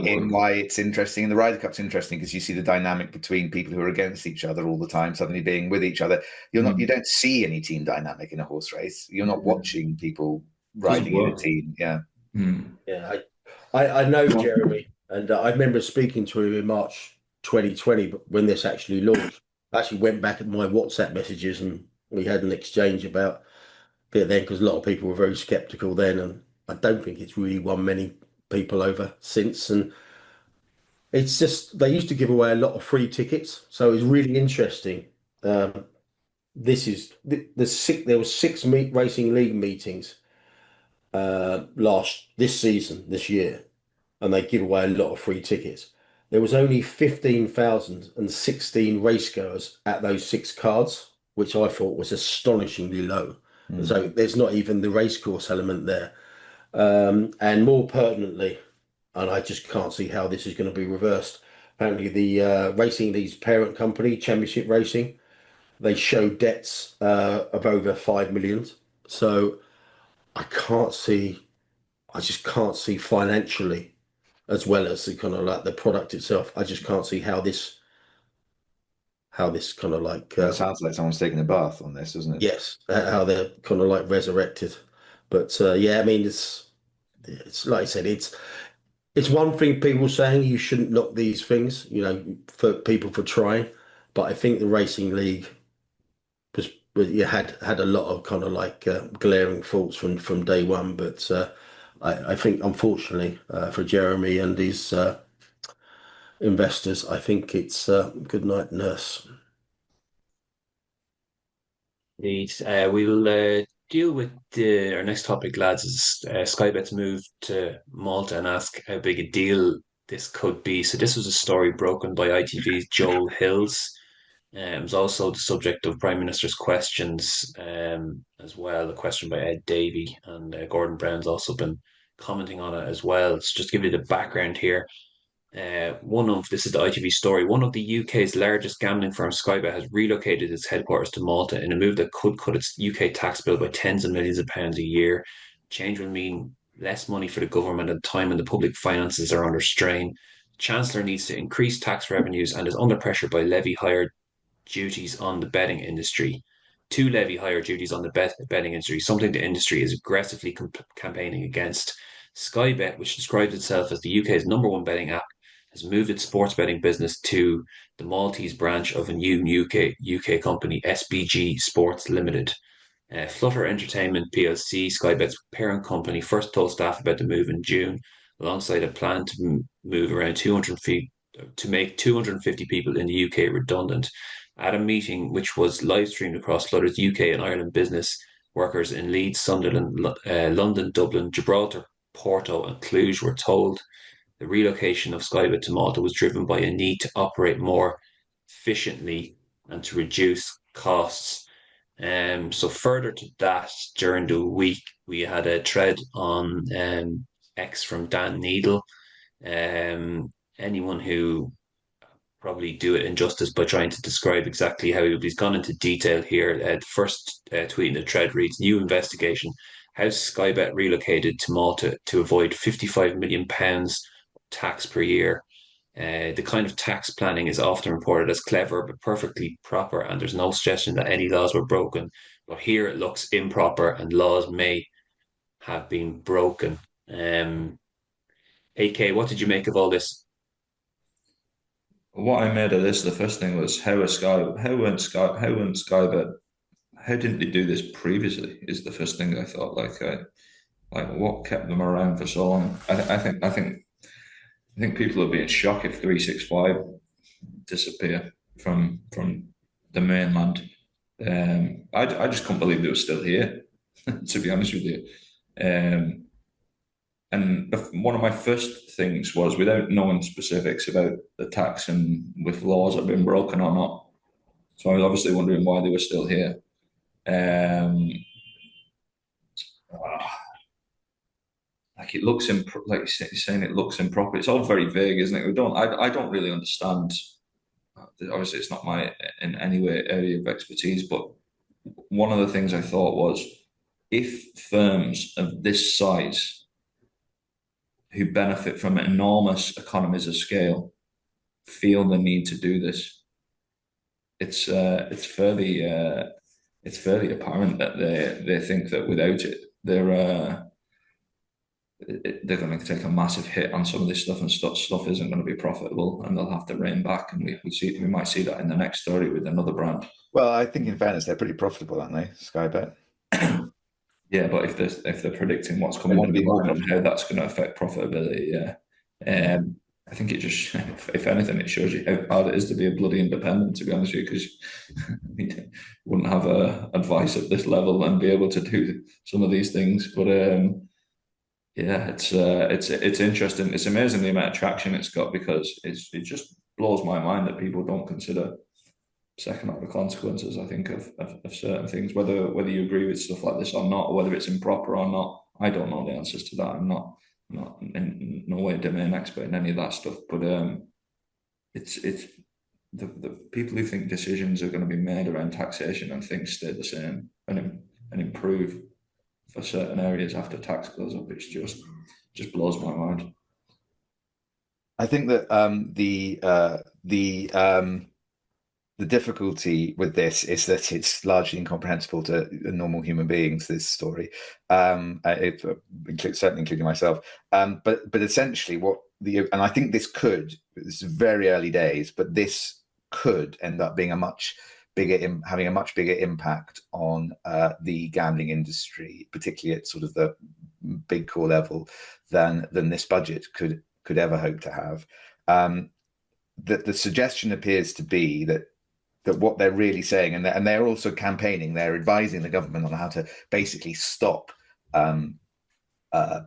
Speaker 3: in
Speaker 2: work.
Speaker 3: why it's interesting. And the Ryder Cup's interesting because you see the dynamic between people who are against each other all the time suddenly being with each other. You don't see any team dynamic in a horse race. You're not watching people riding in a team. Yeah.
Speaker 4: Yeah, I know Jeremy, and I remember speaking to him in March 2020 when this actually launched. I actually went back at my WhatsApp messages and we had an exchange about it then because a lot of people were very skeptical then, and I don't think it's really won many people over since. And it's just they used to give away a lot of free tickets, so it was really interesting. This is there was six racing league meetings this year, and they give away a lot of free tickets. There was only 15,016 racegoers at those six cards, which I thought was astonishingly low. So there's not even the racecourse element there. And more pertinently, and I just can't see how this is going to be reversed. Apparently, the Racing League's parent company, Championship Racing, they show debts of over 5 million. So I just can't see financially, as well as the kind of like the product itself. I just can't see how this kind of like
Speaker 3: It sounds like someone's taking a bath on this, doesn't it?
Speaker 4: yes, how they're kind of like resurrected. But yeah, I mean, it's like I said, it's one thing people saying you shouldn't knock these things, for people for trying, but I think the racing league you had a lot of kind of like glaring faults from day one. But I think unfortunately for Jeremy and his investors, I think it's good night, nurse.
Speaker 1: Indeed. We'll deal with our next topic, lads, is Skybet's move to Malta and ask how big a deal this could be. So this was a story broken by ITV's Joel Hills. It was also the subject of Prime Minister's questions as well, a question by Ed Davey, and Gordon Brown's also been commenting on it as well. So just to give you the background here. This is the ITV story. One of the UK's largest gambling firms, Skybet, has relocated its headquarters to Malta in a move that could cut its UK tax bill by tens of millions of pounds a year. Change will mean less money for the government at a time when the public finances are under strain. The Chancellor needs to increase tax revenues and is under pressure by levy higher duties on the betting industry. To levy higher duties on the betting industry, something the industry is aggressively campaigning against. Skybet, which describes itself as the UK's number one betting app, has moved its sports betting business to the Maltese branch of a new UK company, SBG Sports Limited. Flutter Entertainment plc, Skybet's parent company, first told staff about the move in June, alongside a plan to move around 200 feet to make 250 people in the UK redundant. At a meeting which was live streamed across Flutter's UK and Ireland business, workers in Leeds, Sunderland, London, Dublin, Gibraltar, Porto, and Cluj were told the relocation of Skybet to Malta was driven by a need to operate more efficiently and to reduce costs. So further to that, during the week, we had a thread on X from Dan Neidle. Anyone who probably do it injustice by trying to describe exactly how he's gone into detail here. The first tweet in the thread reads, "New investigation. How Skybet relocated to Malta to avoid £55 million tax per year. The kind of tax planning is often reported as clever but perfectly proper, and there's no suggestion that any laws were broken. But here it looks improper, and laws may have been broken." AK, what did you make of all this?
Speaker 2: What I made of this, the first thing was how didn't they do this previously? Is the first thing I thought. Like what kept them around for so long? I think people would be in shock if 365 disappear from the mainland. I just couldn't believe they were still here, to be honest with you. And one of my first things was, without knowing specifics about the tax and if laws have been broken or not. So I was obviously wondering why they were still here. Like it looks like you're saying, it looks improper. It's all very vague, isn't it? I don't really understand. Obviously, it's not my in any way area of expertise, but one of the things I thought was, if firms of this size who benefit from enormous economies of scale feel the need to do this, it's fairly apparent that they think that without it they're going to take a massive hit on some of this stuff, and stuff isn't going to be profitable, and they'll have to rein back. And we might see that in the next story with another brand.
Speaker 3: Well, I think in fairness, they're pretty profitable, aren't they, Skybet?
Speaker 2: Yeah, but if they're predicting what's coming on the market and how that's going to affect profitability, yeah. I think it just, if anything, it shows you how hard it is to be a bloody independent, to be honest with you, because you wouldn't have advice at this level and be able to do some of these things. But yeah, it's interesting. It's amazing the amount of traction it's got, because it just blows my mind that people don't consider second order consequences, I think, of certain things, whether you agree with stuff like this or not, or whether it's improper or not. I don't know the answers to that. I'm not in no way a domain expert in any of that stuff, but it's the people who think decisions are going to be made around taxation and things stay the same and improve for certain areas after tax goes up. It's just blows my mind.
Speaker 3: I think that the difficulty with this is that it's largely incomprehensible to normal human beings, this story, certainly including myself. But essentially and I think this is very early days, but this could end up being having a much bigger impact on the gambling industry, particularly at sort of the big core level, than this budget could ever hope to have. The suggestion appears to be that what they're really saying, and they're also campaigning, they're advising the government on how to basically stop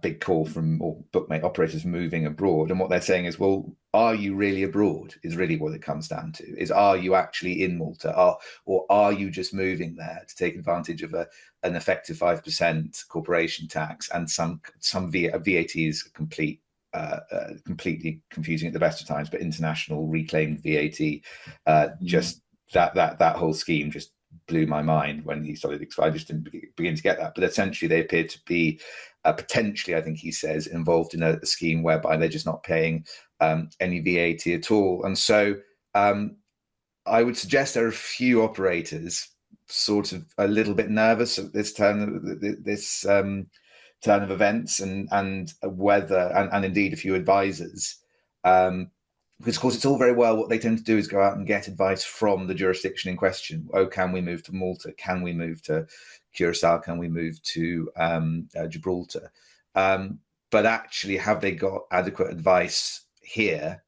Speaker 3: big core or bookmaker operators moving abroad. And what they're saying is, well, are you really abroad is really what it comes down to. Is, are you actually in Malta, or are you just moving there to take advantage of an effective 5% corporation tax and some VAT is complete, completely confusing at the best of times, but international reclaimed VAT, just that whole scheme just blew my mind when he started. I just didn't begin to get that. But essentially, they appear to be potentially, I think he says, involved in a scheme whereby they're just not paying any VAT at all. And so I would suggest there are a few operators sort of a little bit nervous at this turn of events, and whether, and indeed a few advisors. Because, of course, it's all very well. What they tend to do is go out and get advice from the jurisdiction in question. Oh, can we move to Malta? Can we move to Curacao? Can we move to Gibraltar? But actually, have they got adequate advice here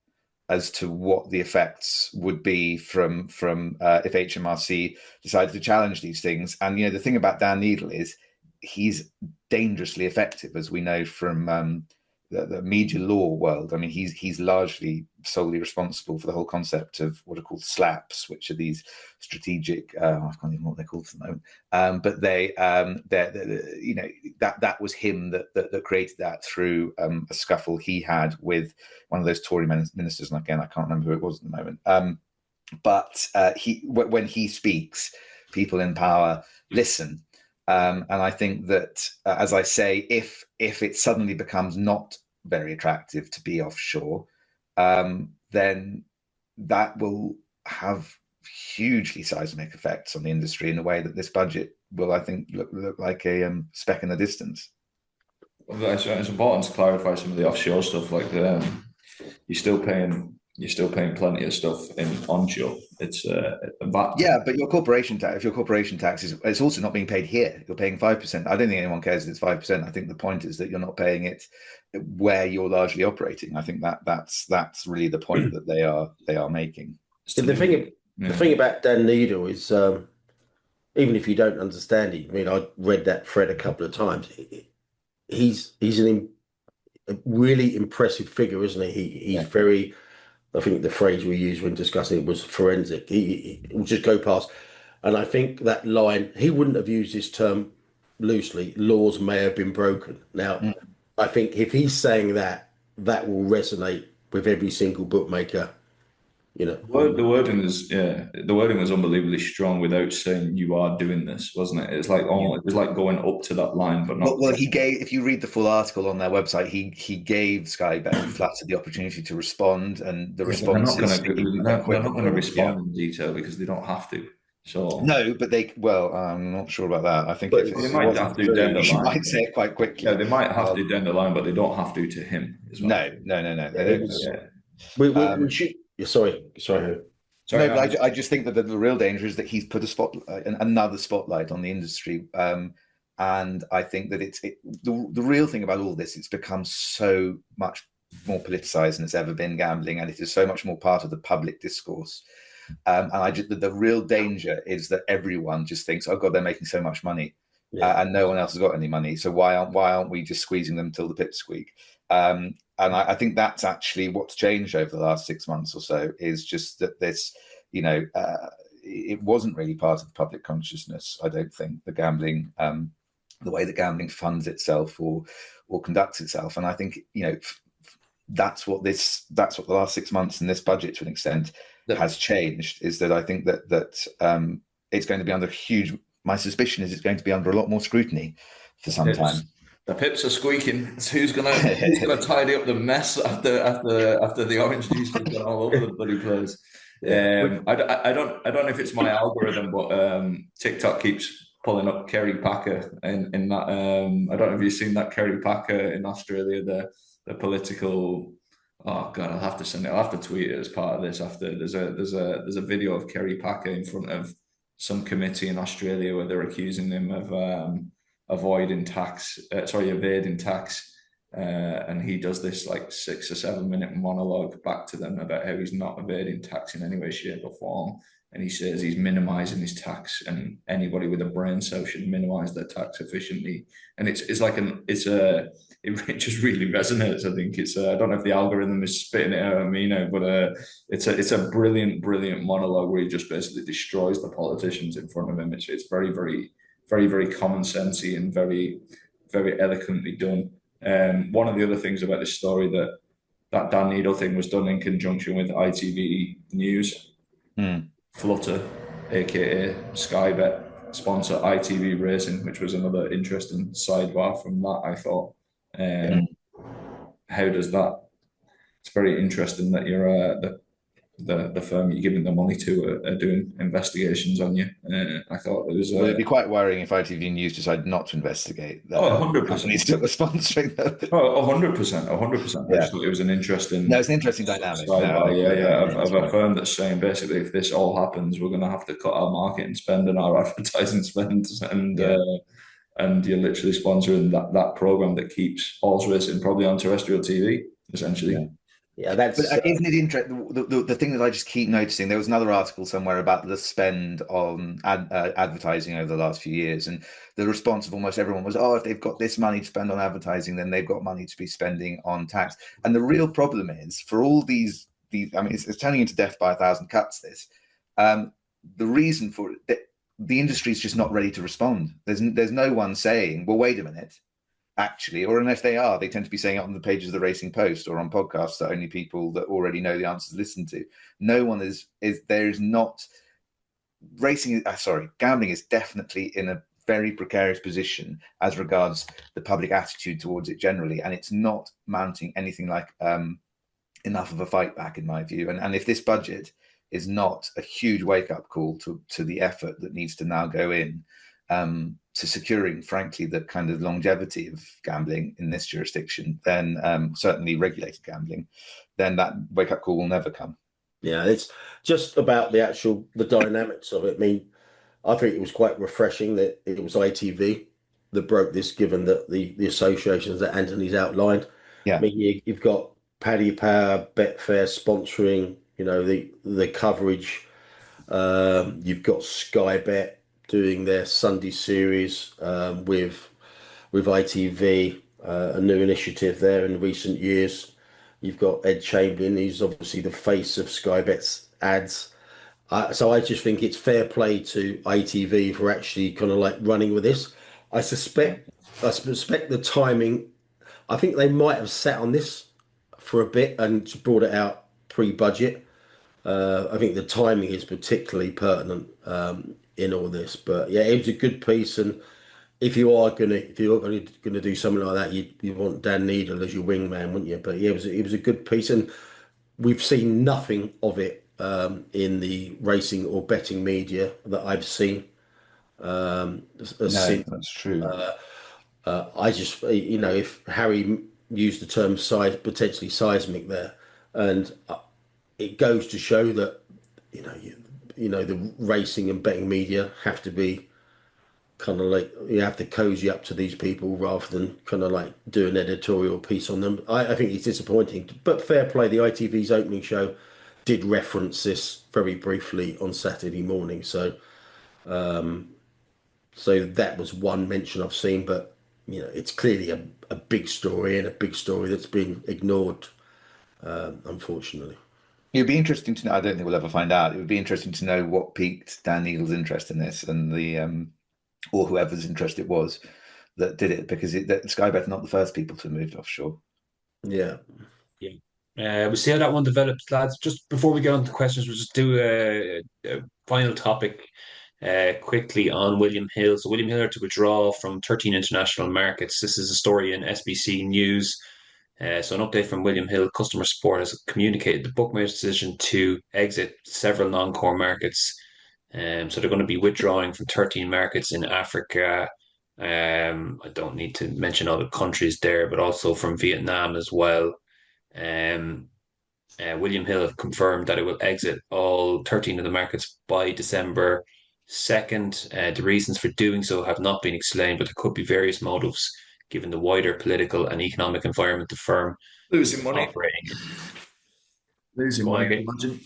Speaker 3: as to what the effects would be from if HMRC decided to challenge these things? And, the thing about Dan Neidle is he's dangerously effective, as we know from the media law world. I mean, he's largely solely responsible for the whole concept of what are called SLAPs, which are these strategic. I can't even remember what they're called at the moment. But that was him that created that through a scuffle he had with one of those Tory ministers. And again, I can't remember who it was at the moment. But when he speaks, people in power listen. And I think that, as I say, if it suddenly becomes not very attractive to be offshore, then that will have hugely seismic effects on the industry in a way that this budget will, I think, look like a speck in the distance.
Speaker 2: Well, it's important to clarify some of the offshore stuff. Like you're still paying plenty of stuff in onshore. It's VAT.
Speaker 3: Yeah, but your corporation tax, if your corporation tax it's also not being paid here. You're paying 5%. I don't think anyone cares if it's 5%. I think the point is that you're not paying it where you're largely operating. I think that's really the point that they are making.
Speaker 4: The thing about Dan Neidle is, even if you don't understand it, I mean, I read that thread a couple of times. He's a really impressive figure, isn't he? He's very. I think the phrase we used when discussing it was forensic. He will just go past. And I think that line, he wouldn't have used this term loosely. Laws may have been broken. Now, I think if he's saying that, that will resonate with every single bookmaker.
Speaker 2: The wording was unbelievably strong without saying you are doing this, wasn't it? It's like it was like going up to that line, but not.
Speaker 3: Well, he gave. If you read the full article on their website, he gave Skybet Flutter the opportunity to respond, and the response
Speaker 2: they're not going to respond in detail because they don't have to. So
Speaker 3: no, but they. Well, I'm not sure about that. I think
Speaker 2: they might have to down the line.
Speaker 3: He might say it quite quickly.
Speaker 2: Yeah, they might have to down the line, but they don't have to him as well.
Speaker 3: No. They
Speaker 4: don't. We should. Sorry.
Speaker 3: No, but I just think that the real danger is that he's put another spotlight on the industry, and I think that the real thing about all this. It's become so much more politicized than it's ever been, gambling, and it is so much more part of the public discourse. And the real danger is that everyone just thinks, "Oh God, they're making so much money," and no one else has got any money. So why aren't we just squeezing them till the pips squeak? And I think that's actually what's changed over the last 6 months or so, is just that this, it wasn't really part of the public consciousness. I don't think the gambling, the way that gambling funds itself or conducts itself. And I think, that's what the last 6 months in this budget to an extent has changed, is that I think that it's going to be under my suspicion is it's going to be under a lot more scrutiny for some time.
Speaker 2: The pips are squeaking. Who's gonna tidy up the mess after the orange juice has gone all over the bloody place? I don't know if it's my algorithm, but TikTok keeps pulling up Kerry Packer in that. I don't know if you've seen that Kerry Packer in Australia, the political. Oh God, I'll have to send it. I'll have to tweet it as part of this. After there's a video of Kerry Packer in front of some committee in Australia where they're accusing him of evading tax And he does this like 6 or 7 minute monologue back to them about how he's not evading tax in any way, shape, or form. And he says he's minimizing his tax, and anybody with a brain cell should minimize their tax efficiently. And it just really resonates. I think I don't know if the algorithm is spitting it out at me now, but it's a brilliant, brilliant monologue where he just basically destroys the politicians in front of him. It's very, very, very, very common sensey and very, very eloquently done. One of the other things about this story that Dan Neidle thing was done in conjunction with ITV News. Flutter, aka Skybet, sponsor ITV Racing, which was another interesting sidebar from that, I thought. How does that? It's very interesting that you're the firm you're giving the money to are doing investigations on you. I thought it was.
Speaker 3: Well, it'd be quite worrying if ITV News decided not to investigate.
Speaker 2: 100%.
Speaker 3: Companies that were sponsoring them.
Speaker 2: 100%. I just thought it was an interesting.
Speaker 3: No, it's an interesting dynamic.
Speaker 2: Of a firm that's saying basically, if this all happens, we're going to have to cut our marketing spend and our advertising spend, and you're literally sponsoring that program that keeps horse racing probably on terrestrial TV, essentially.
Speaker 4: Yeah, that's.
Speaker 3: But isn't it interesting? The thing that I just keep noticing, there was another article somewhere about the spend on advertising over the last few years, and the response of almost everyone was, "Oh, if they've got this money to spend on advertising, then they've got money to be spending on tax." And the real problem is for all these. I mean, it's turning into death by a thousand cuts. This, the reason for it, the industry is just not ready to respond. There's no one saying, "Well, wait a minute." Actually, or unless they are, they tend to be saying it on the pages of the Racing Post or on podcasts that only people that already know the answers listen to. No one there is not racing. Gambling is definitely in a very precarious position as regards the public attitude towards it generally, and it's not mounting anything like enough of a fight back, in my view. And if this budget is not a huge wake up call to the effort that needs to now go in. To securing, frankly, the kind of longevity of gambling in this jurisdiction, then certainly regulated gambling, then that wake-up call will never come.
Speaker 4: Yeah, it's just about the dynamics of it. I mean, I think it was quite refreshing that it was ITV that broke this, given that the associations that Anthony's outlined.
Speaker 3: Yeah,
Speaker 4: I mean, you've got Paddy Power, Betfair sponsoring, the coverage. You've got Skybet doing their Sunday series with ITV, a new initiative there in recent years. You've got Ed Chamberlain, he's obviously the face of Skybet's ads. So I just think it's fair play to ITV for actually kind of like running with this. I suspect the timing, I think they might have sat on this for a bit and brought it out pre-budget. I think the timing is particularly pertinent in all this, but yeah, it was a good piece. And if you're gonna do something like that, you want Dan Neidle as your wingman, wouldn't you? But yeah, it was a good piece, and we've seen nothing of it in the racing or betting media that I've seen.
Speaker 3: That's true.
Speaker 4: I just, if Harry used the term potentially seismic there, and it goes to show that the racing and betting media have to be kind of like, you have to cozy up to these people rather than kind of like do an editorial piece on them. I think it's disappointing, but fair play. The ITV's opening show did reference this very briefly on Saturday morning, so that was one mention I've seen, but it's clearly a big story, and a big story that's been ignored, unfortunately.
Speaker 3: It'd be interesting to know. I don't think we'll ever find out. It would be interesting to know what piqued Dan Neidle's interest in this, and or whoever's interest it was that did it, because Skybet are not the first people to have moved offshore.
Speaker 4: Yeah.
Speaker 1: We'll see how that one develops, lads. Just before we get on to questions, we'll just do a final topic quickly on William Hill. So William Hill are to withdraw from 13 international markets. This is a story in SBC News. So an update from William Hill. Customer support has communicated the bookmaker's decision to exit several non-core markets. So they're going to be withdrawing from 13 markets in Africa. I don't need to mention all the countries there, but also from Vietnam as well. William Hill have confirmed that it will exit all 13 of the markets by December 2nd. The reasons for doing so have not been explained, but there could be various motives. given the wider political and economic environment the firm
Speaker 2: Losing
Speaker 1: is
Speaker 2: money.
Speaker 1: operating in?
Speaker 2: Losing
Speaker 1: Go on,
Speaker 2: money, I
Speaker 1: AK.
Speaker 2: imagine.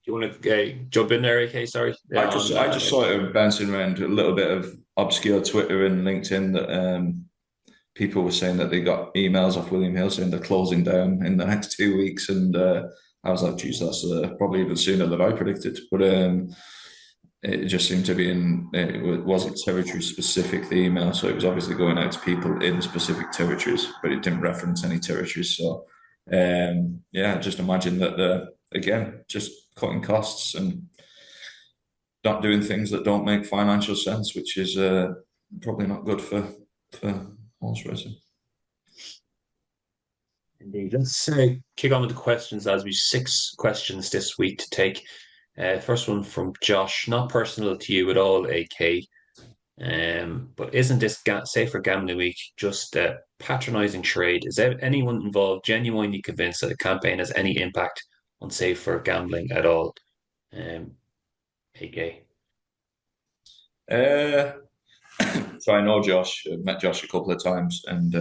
Speaker 1: Do you want to jump in there, AK? Sorry.
Speaker 2: I just saw it bouncing around a little bit of obscure Twitter and LinkedIn that people were saying that they got emails off William Hill saying they're closing down in the next 2 weeks, and I was like, geez, that's probably even sooner than I predicted. But it just seemed to be it wasn't territory specific, the email, so it was obviously going out to people in specific territories, but it didn't reference any territories. So just imagine that again, just cutting costs and not doing things that don't make financial sense, which is probably not good for horse racing.
Speaker 1: Indeed. Let's kick on with the questions, as we 6 questions this week to take. First one from Josh, not personal to you at all, AK, but isn't this Safer Gambling Week just a patronising charade? Is anyone involved genuinely convinced that the campaign has any impact on safer gambling at all? AK.
Speaker 2: So I know Josh, met Josh a couple of times, and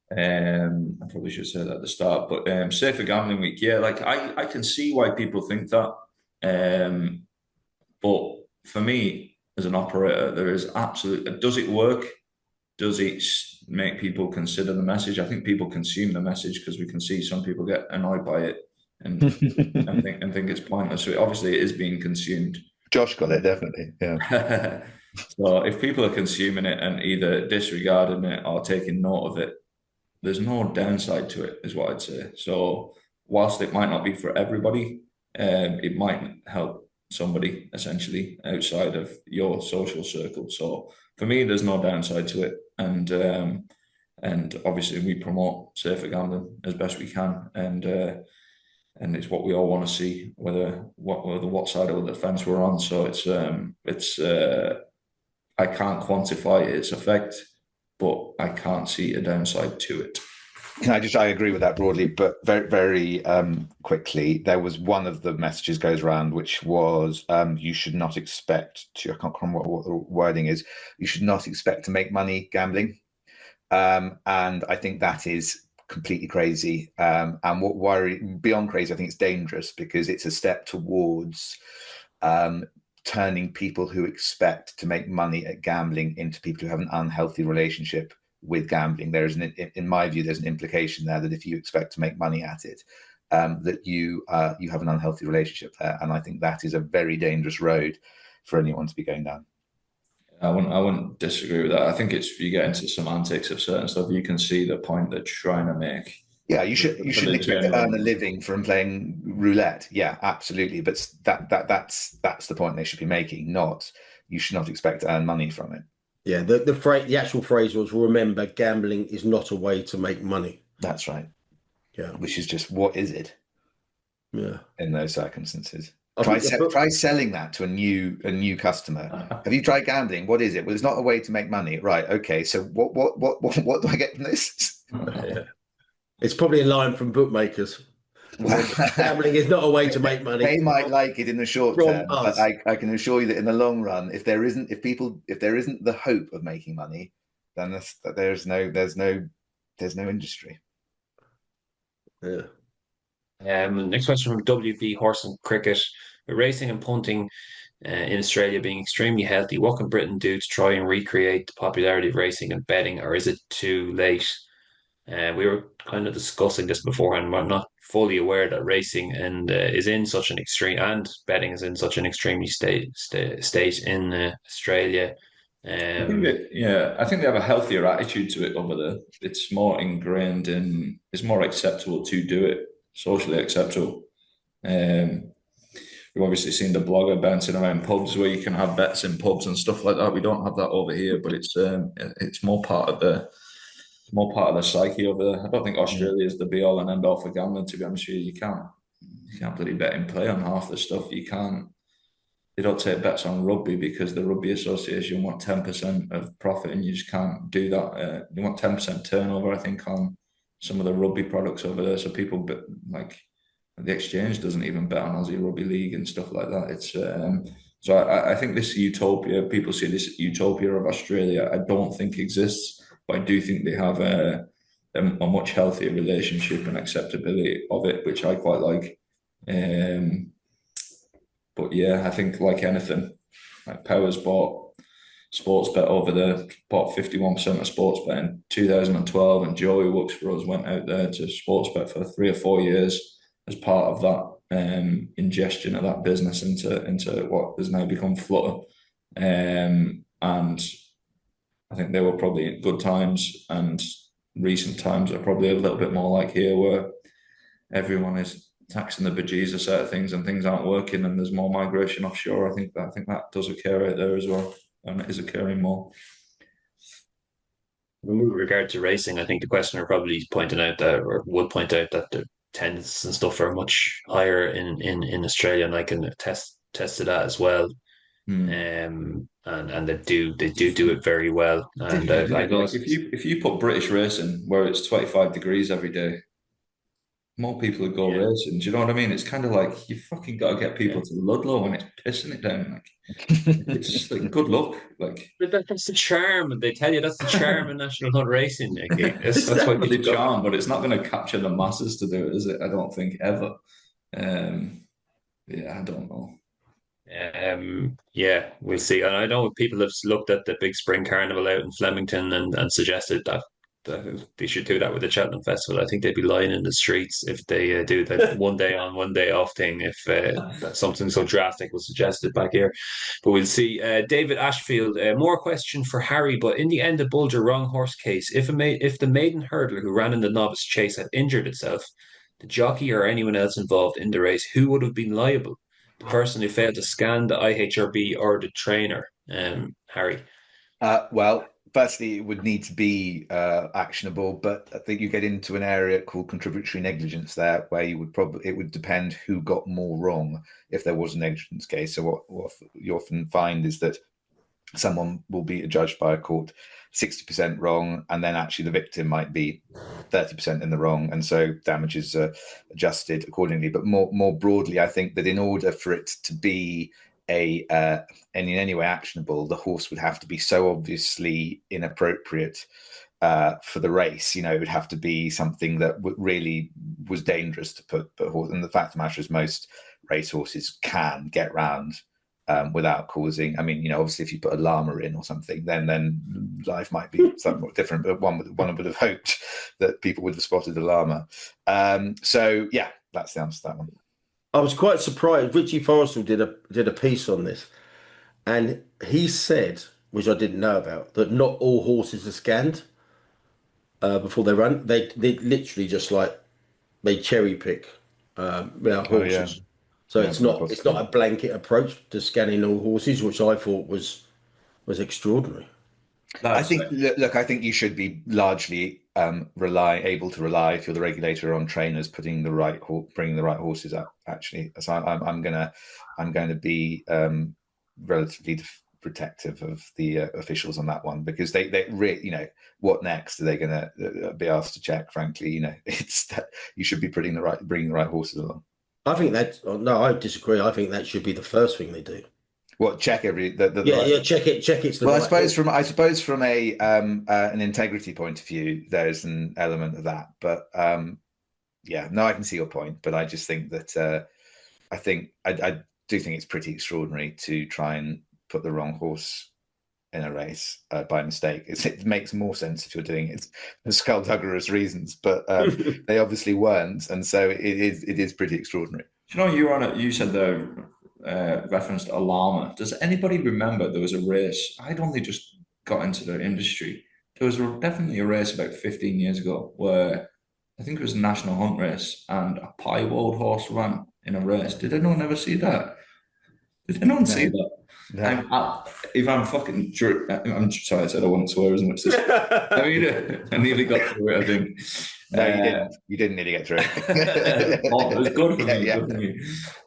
Speaker 2: I probably should say that at the start, but Safer Gambling Week, yeah, like I can see why people think that. But for me, as an operator, there is absolutely, does it work? Does it make people consider the message? I think people consume the message because we can see some people get annoyed by it and think it's pointless. So obviously it is being consumed.
Speaker 3: Josh got it, definitely. Yeah.
Speaker 2: So if people are consuming it and either disregarding it or taking note of it, there's no downside to it, is what I'd say. So whilst it might not be for everybody, it might help somebody essentially outside of your social circle. So for me, there's no downside to it, and obviously we promote safer gambling as best we can, and it's what we all want to see, whether what side of the fence we're on. So it's I can't quantify its effect, but I can't see a downside to it.
Speaker 3: I agree with that broadly, but very, very quickly, there was one of the messages goes around, which was you should not expect to, I can't remember what the wording is, you should not expect to make money gambling. And I think that is completely crazy. And what worry beyond crazy, I think it's dangerous because it's a step towards turning people who expect to make money at gambling into people who have an unhealthy relationship with gambling. There is in my view, there's an implication there that if you expect to make money at it, that you have an unhealthy relationship there, and I think that is a very dangerous road for anyone to be going down.
Speaker 2: I wouldn't disagree with that. I think you get into semantics of certain stuff. You can see the point they're trying to make.
Speaker 3: Yeah, you shouldn't expect to earn a living from playing roulette. Yeah, absolutely. But that's the point they should be making. Not you should not expect to earn money from it.
Speaker 4: Yeah, the actual phrase was, remember, gambling is not a way to make money.
Speaker 3: That's right.
Speaker 4: Yeah.
Speaker 3: Which is just, what is it?
Speaker 4: Yeah.
Speaker 3: In those circumstances. Try selling that to a new customer. Have you tried gambling? What is it? Well, it's not a way to make money. Right. Okay. So what do I get from this?
Speaker 4: Yeah. It's probably a line from bookmakers. Gambling is not a way to make money.
Speaker 3: They might like it in the short term, but I can assure you that in the long run, if there isn't the hope of making money, then there's no industry.
Speaker 4: Yeah.
Speaker 1: Next question from WB Horse and Cricket. With racing and punting in Australia being extremely healthy, what can Britain do to try and recreate the popularity of racing and betting, or is it too late? We were kind of discussing this beforehand. We're not fully aware that racing is in such an extreme, and betting is in such an extremely state in Australia.
Speaker 2: I think they have a healthier attitude to it over there. It's more ingrained in. It's more acceptable to do it, socially acceptable. We've obviously seen the blogger bouncing around pubs where you can have bets in pubs and stuff like that. We don't have that over here, but it's more part of the psyche over there. I don't think Australia is the be all and end all for gambling, to be honest with you. You can't bloody bet in play on half the stuff. You can't. They don't take bets on rugby because the Rugby Association want 10% of profit, and you just can't do that. They want 10% turnover, I think, on some of the rugby products over there. So people like the exchange doesn't even bet on Aussie Rugby League and stuff like that. So I think this utopia, people see this utopia of Australia, I don't think exists, but I do think they have a much healthier relationship and acceptability of it, which I quite like. But yeah, I think like anything, like Powers bought sports bet over there, bought 51% of sports bet in 2012, and Joey works for us, went out there to sports bet for 3 or 4 years as part of that ingestion of that business into what has now become Flutter. And I think they were probably good times, and recent times are probably a little bit more like here, where everyone is taxing the bejesus out of things and things aren't working, and there's more migration offshore. I think that does occur out there as well, and it is occurring more.
Speaker 1: With regard to racing, I think the questioner probably pointed out that, or would point out that the attendance and stuff are much higher in Australia, and I can attest to that as well. And they do it very well. And I know
Speaker 2: like if you put British racing where it's 25 degrees every day, more people would go racing. Do you know what I mean? It's kind of like you fucking got to get people to Ludlow when it's pissing it down. Like it's just like good luck. Like
Speaker 1: but that's the charm. They tell you that's the charm of National Hunt racing, Nicky. That's what
Speaker 2: the charm, but it's not going to capture the masses to do it, is it? I don't think ever. Yeah, I don't know.
Speaker 1: Yeah, we'll see. And I know people have looked at the big spring carnival out in Flemington and suggested that they should do that with the Cheltenham Festival. I think they'd be lying in the streets if they do that one day on, one day off thing. If that something so drastic was suggested back here, but we'll see. David Ashfield, more question for Harry. But in the end, of Bulger wrong horse case. If the maiden hurdler who ran in the novice chase had injured itself, the jockey or anyone else involved in the race, who would have been liable? The person who failed to scan the IHRB or the trainer, Harry?
Speaker 3: Well, firstly, it would need to be actionable, but I think you get into an area called contributory negligence there, where it would depend who got more wrong if there was a negligence case. So what you often find is that someone will be adjudged by a court 60% wrong, and then actually the victim might be 30% in the wrong, and so damages are adjusted accordingly. But more broadly, I think that in order for it to be and in any way actionable, the horse would have to be so obviously inappropriate for the race. It would have to be something that really was dangerous to put horse. And the fact of the matter is, most racehorses can get round without causing. I mean, obviously, if you put a llama in or something, then life might be somewhat different. But one would have hoped that people would have spotted the llama. So yeah, that's the answer to that one.
Speaker 4: I was quite surprised. Richie Forrestal did a piece on this, and he said, which I didn't know about, that not all horses are scanned before they run. They literally just they cherry pick horses. Oh, yeah. So yeah, it's not a blanket approach to scanning all horses, which I thought was extraordinary.
Speaker 3: I think I think you should be largely able to rely, if you're the regulator, on trainers bringing the right horses up. Actually, so I'm going to be relatively protective of the officials on that one, because they really, what next are they going to be asked to check? Frankly, it's that you should be bringing the right horses along.
Speaker 4: I think I disagree. I think that should be the first thing they do.
Speaker 3: What, check check it.
Speaker 4: Well,
Speaker 3: I suppose from a an integrity point of view, there's an element of that. But I can see your point. But I just think that I do think it's pretty extraordinary to try and put the wrong horse in a race by mistake. It makes more sense if you're doing it for skullduggerous reasons, but they obviously weren't, and so it is pretty extraordinary.
Speaker 2: Do you know you said the referenced a llama. Does anybody remember there was a race? I'd only just got into the industry. There was definitely a race about 15 years ago where I think it was a national hunt race, and a Piebald horse ran in a race. Did anyone ever see that? Did anyone see that? No. I'm sorry, I said I wouldn't swear as much as I nearly got through it, I think.
Speaker 3: No, you didn't nearly get through it.
Speaker 2: It was good for me. Good for me.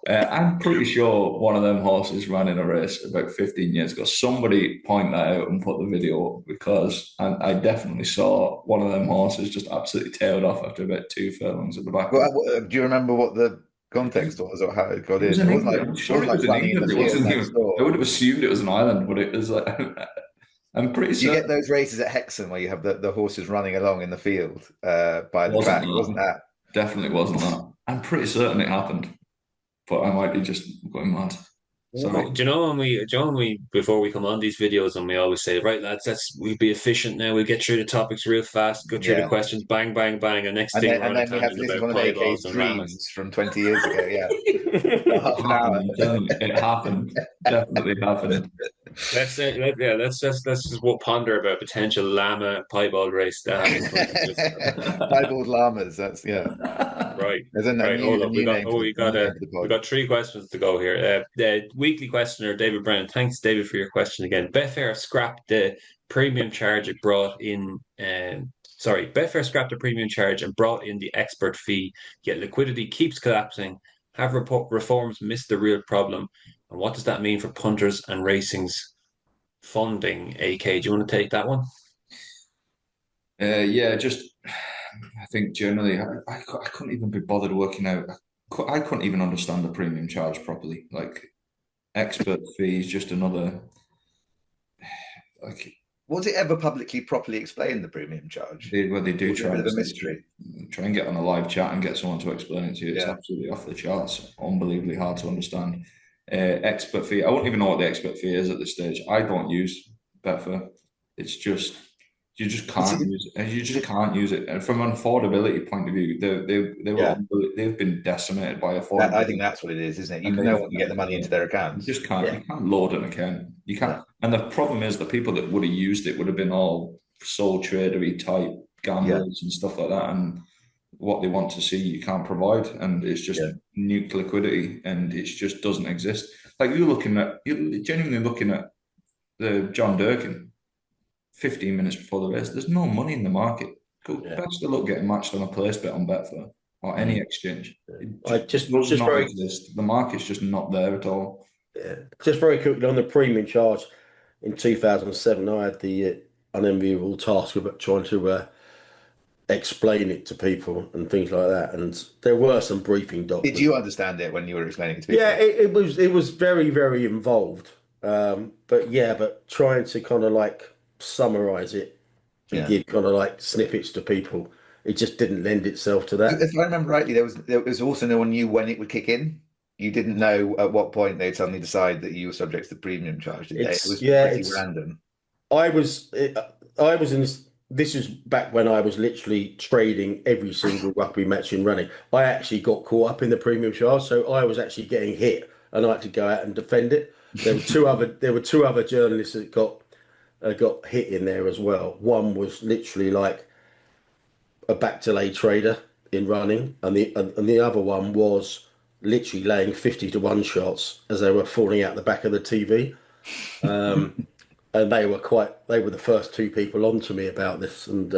Speaker 2: I'm pretty sure one of them horses ran in a race about 15 years ago. Somebody point that out and put the video up, because I definitely saw one of them horses just absolutely tailed off after about 2 furlongs at the back.
Speaker 3: Well, do you remember what the context was or how it got
Speaker 2: It was
Speaker 3: in.
Speaker 2: in
Speaker 3: It wasn't
Speaker 2: England.
Speaker 3: like
Speaker 2: I'm sure it was in
Speaker 3: running in the
Speaker 2: England. It
Speaker 3: field
Speaker 2: wasn't
Speaker 3: next
Speaker 2: even. I would
Speaker 3: door.
Speaker 2: have assumed it was an island, but it was like. I'm pretty
Speaker 3: You get
Speaker 2: certain
Speaker 3: those races at Hexham where you have the horses running along in the field by
Speaker 2: it
Speaker 3: the
Speaker 2: wasn't
Speaker 3: track. It
Speaker 2: that.
Speaker 3: wasn't that.
Speaker 2: Definitely wasn't that. I'm pretty certain it happened, but I might be just going mad. Sorry.
Speaker 1: Do you know when we before we come on these videos and we always say, right, lads, we'll be efficient now. We'll get through the topics real fast, go through the
Speaker 3: Yeah.
Speaker 1: questions, bang, bang, bang, and next
Speaker 3: And
Speaker 1: thing
Speaker 3: then
Speaker 1: we're
Speaker 3: and
Speaker 1: on a
Speaker 3: then we have
Speaker 1: tangent
Speaker 3: this is
Speaker 1: about
Speaker 3: one of AK's
Speaker 1: piebalds and llamas.
Speaker 3: dreams from 20 years ago. Yeah.
Speaker 2: It
Speaker 3: Half an hour.
Speaker 2: happened. I'm telling you, it happened. Definitely happened.
Speaker 1: Let's just ponder about potential llama piebald race that happened in 2050.
Speaker 3: Piebald llamas. That's
Speaker 1: Right.
Speaker 3: There's a
Speaker 1: Right,
Speaker 3: new
Speaker 1: hold
Speaker 3: a
Speaker 1: up. We
Speaker 3: new
Speaker 1: got
Speaker 3: name
Speaker 1: oh
Speaker 3: for
Speaker 1: we
Speaker 3: the
Speaker 1: got
Speaker 3: new name for the
Speaker 1: we
Speaker 3: pod.
Speaker 1: got three questions to go here. The weekly questioner, David Brown. Thanks, David, for your question again. Betfair scrapped the premium charge it brought in. Betfair scrapped the premium charge and brought in the expert fee. Yet liquidity keeps collapsing. Have reforms missed the real problem? And what does that mean for punters and racing's funding? AK, do you want to take that one?
Speaker 2: Yeah, just I think generally I couldn't even be bothered working out. I couldn't even understand the premium charge properly. Like expert fee is just another like
Speaker 3: Was it ever publicly properly explained, the premium charge?
Speaker 2: where they do
Speaker 3: Was it a
Speaker 2: try
Speaker 3: bit
Speaker 2: and
Speaker 3: of a mystery?
Speaker 2: try and get on a live chat and get someone to explain it to you. It's
Speaker 3: Yeah.
Speaker 2: absolutely off the charts, unbelievably hard to understand. Expert fee. I won't even know what the expert fee is at this stage. I don't use Betfair. It's just you just can't use it. You just can't use it. And from an affordability point of view,
Speaker 3: Yeah.
Speaker 2: they've been decimated by
Speaker 3: I
Speaker 2: affordability.
Speaker 3: think that's what it is, isn't it?
Speaker 2: And
Speaker 3: No one can get the money into their
Speaker 2: You
Speaker 3: accounts.
Speaker 2: just can't.
Speaker 3: Yeah.
Speaker 2: You can't load an account. You can't.
Speaker 3: No.
Speaker 2: And the problem is the people that would have used it would have been all sole tradery type gamblers and stuff like that. And what they want to see, you can't provide, and it's just nuke liquidity, and it just doesn't exist. Like you're genuinely looking at the John Durkin 15 minutes before the race. There's no money in the market. Go best of luck getting matched on a place bet on Betfair or any exchange. It just does not exist. The market's just not there at all.
Speaker 4: Yeah. Just very quickly on the premium charge in 2007, I had the unenviable task of trying to explain it to people and things like that. And there were some briefing documents.
Speaker 3: Did you understand it when you were explaining it to people?
Speaker 4: Yeah, it was very, very involved. But trying to kind of like summarize it and give kind of like snippets to people, it just didn't lend itself to that.
Speaker 3: If I remember rightly, there was also no one knew when it would kick in. You didn't know at what point they'd suddenly decide that you were subject to the premium charge. Did they? It was pretty random.
Speaker 4: I was in this is back when I was literally trading every single rugby match in running. I actually got caught up in the premium charge, so I was actually getting hit, and I had to go out and defend it. There were two other journalists that got hit in there as well. One was literally like a back delay trader in running, and the other one was literally laying 50-1 shots as they were falling out the back of the TV. And they were the first two people on to me about this. And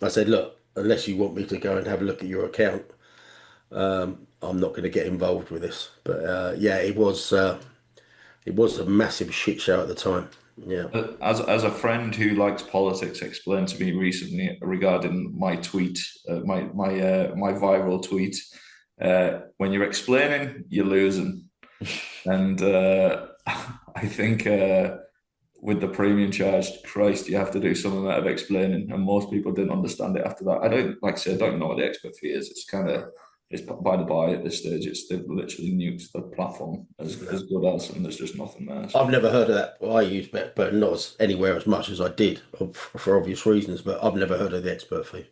Speaker 4: I said, look, unless you want me to go and have a look at your account, I'm not going to get involved with this. But it was a massive shit show at the time. Yeah.
Speaker 2: As a friend who likes politics explained to me recently regarding my tweet, my viral tweet, when you're explaining, you're losing, and I think with the premium charge, Christ, you have to do some amount of explaining, and most people didn't understand it after that. I don't know what the expert fee is. It's by the by at this stage. They've literally nuked the platform as good as, and there's just nothing there. So.
Speaker 4: I've never heard of that. I use Bet, but not anywhere as much as I did for obvious reasons. But I've never heard of the expert fee.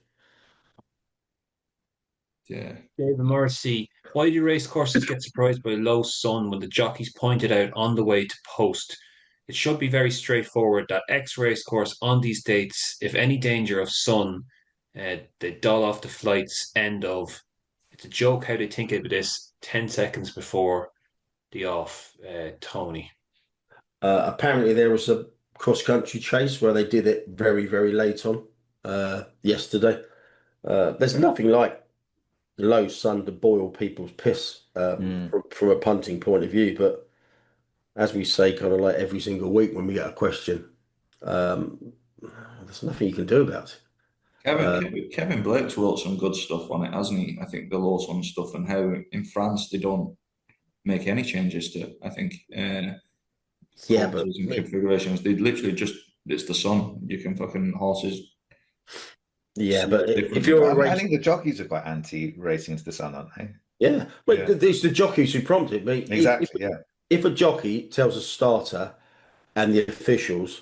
Speaker 2: Yeah.
Speaker 1: David Morrissey, why do race courses get surprised by low sun when the jockeys pointed out on the way to post? It should be very straightforward that X race course on these dates, if any danger of sun, they dull off the flights. End of. It's a joke how they think of this 10 seconds before the off, Tony.
Speaker 4: Apparently, there was a cross country chase where they did it very, very late on yesterday. There's nothing like low sun to boil people's piss from a punting point of view. But as we say, kind of like every single week when we get a question, there's nothing you can do about it.
Speaker 2: Kevin Blake's wrote some good stuff on it, hasn't he? I think the Lawson stuff and how in France they don't make any changes to it. I think
Speaker 4: Yeah, but
Speaker 2: horses and configurations. They literally just it's the sun. You can fucking horses.
Speaker 4: yeah,
Speaker 2: see
Speaker 4: but
Speaker 2: it
Speaker 4: if
Speaker 2: differently.
Speaker 4: you're a
Speaker 3: I
Speaker 4: race,
Speaker 3: think the jockeys are quite anti-racing to the sun, aren't they?
Speaker 4: yeah, but
Speaker 3: Yeah.
Speaker 4: it's the jockeys who prompt it. But
Speaker 3: Exactly. Yeah.
Speaker 4: if a jockey tells a starter and the officials,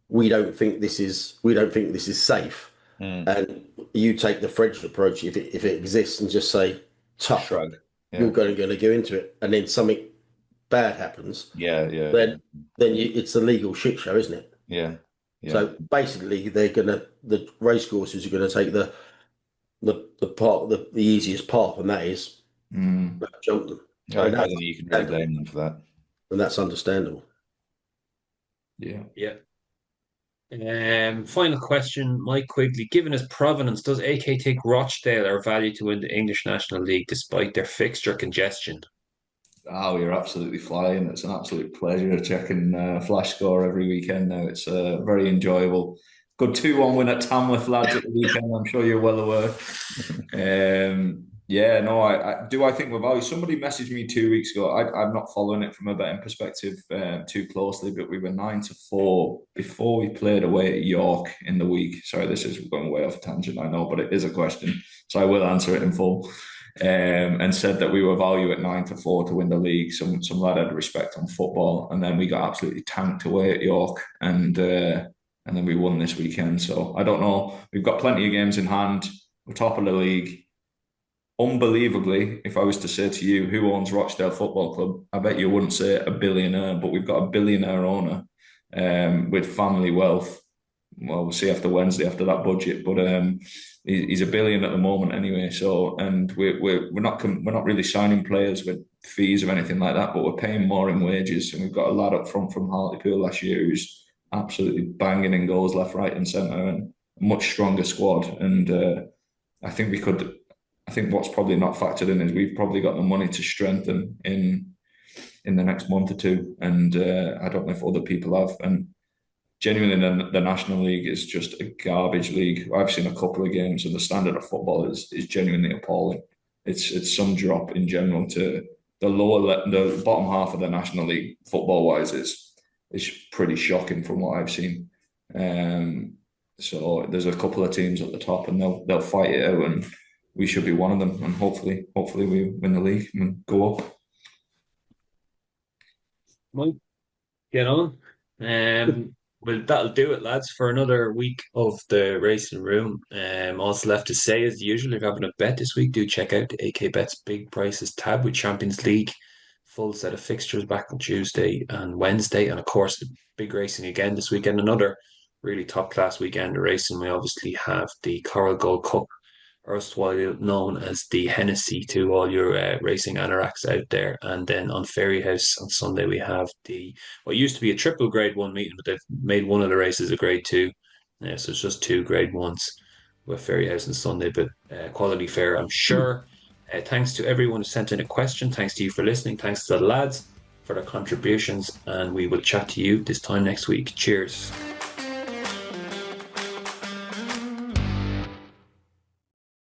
Speaker 4: we don't think this is safe,
Speaker 3: Mm.
Speaker 4: and you take the French approach, if it exists, and just say tough,
Speaker 3: Shrug. Yeah.
Speaker 4: you're going to go into it, and then something bad happens,
Speaker 3: Yeah. Yeah.
Speaker 4: then it's a legal shit show, isn't it?
Speaker 3: Yeah. Yeah.
Speaker 4: So basically, the race courses are gonna take the easiest path, and that is jump them,
Speaker 3: I
Speaker 4: and
Speaker 3: don't
Speaker 4: that's
Speaker 3: think you can really blame them for that.
Speaker 4: understandable.
Speaker 2: Yeah.
Speaker 1: Yeah. Final question, Mike Quigley. Given his provenance, does AK take Rochdale or Value to win the English National League despite their fixture congestion?
Speaker 2: Oh, you're absolutely flying. It's an absolute pleasure checking Flash Score every weekend now. It's very enjoyable. Good 2-1 win at Tamworth, lads, at the weekend. I'm sure you're well aware. Yeah, no, I think we're value. Somebody messaged me 2 weeks ago. I'm not following it from a betting perspective too closely, but we were 9-4 before we played away at York in the week. Sorry, this is going way off a tangent, I know, but it is a question, so I will answer it in full. And said that we were value at 9-4 to win the league. Some lad had respect on football, and then we got absolutely tanked away at York, and then we won this weekend. So I don't know. We've got plenty of games in hand. We're top of the league. Unbelievably, if I was to say to you, who owns Rochdale Football Club, I bet you wouldn't say a billionaire, but we've got a billionaire owner with family wealth. Well, we'll see after Wednesday, after that budget, but he's $1 billion at the moment anyway. So, and we're not really signing players with fees or anything like that, but we're paying more in wages. And we've got a lad up front from Hartlepool last year who's absolutely banging in goals left, right, and centre, and a much stronger squad. And I think we could. I think what's probably not factored in is we've probably got the money to strengthen in the next month or two, and I don't know if other people have. And genuinely, the National League is just a garbage league. I've seen a couple of games, and the standard of football is genuinely appalling. It's some drop in general to the bottom half of the National League football wise is pretty shocking from what I've seen. So there's a couple of teams at the top, and they'll fight it out, and we should be one of them, and hopefully we win the league and go up.
Speaker 1: Mike, get on. Well, that'll do it, lads, for another week of the Racing Room. All that's left to say is, usually, if you're having a bet this week, do check out the AK Bet's Big Prices tab with Champions League. Full set of fixtures back on Tuesday and Wednesday. And of course, big racing again this weekend. Another really top class weekend of racing. We obviously have the Coral Gold Cup, erstwhile known as the Hennessy, to all your racing anoraks out there. And then on Ferry House on Sunday, we have what used to be a triple grade one meeting, but they've made one of the races a grade two. So it's just two grade ones with Ferry House on Sunday, but quality fare, I'm sure. Thanks to everyone who sent in a question. Thanks to you for listening. Thanks to the lads for their contributions. And we will chat to you this time next week. Cheers.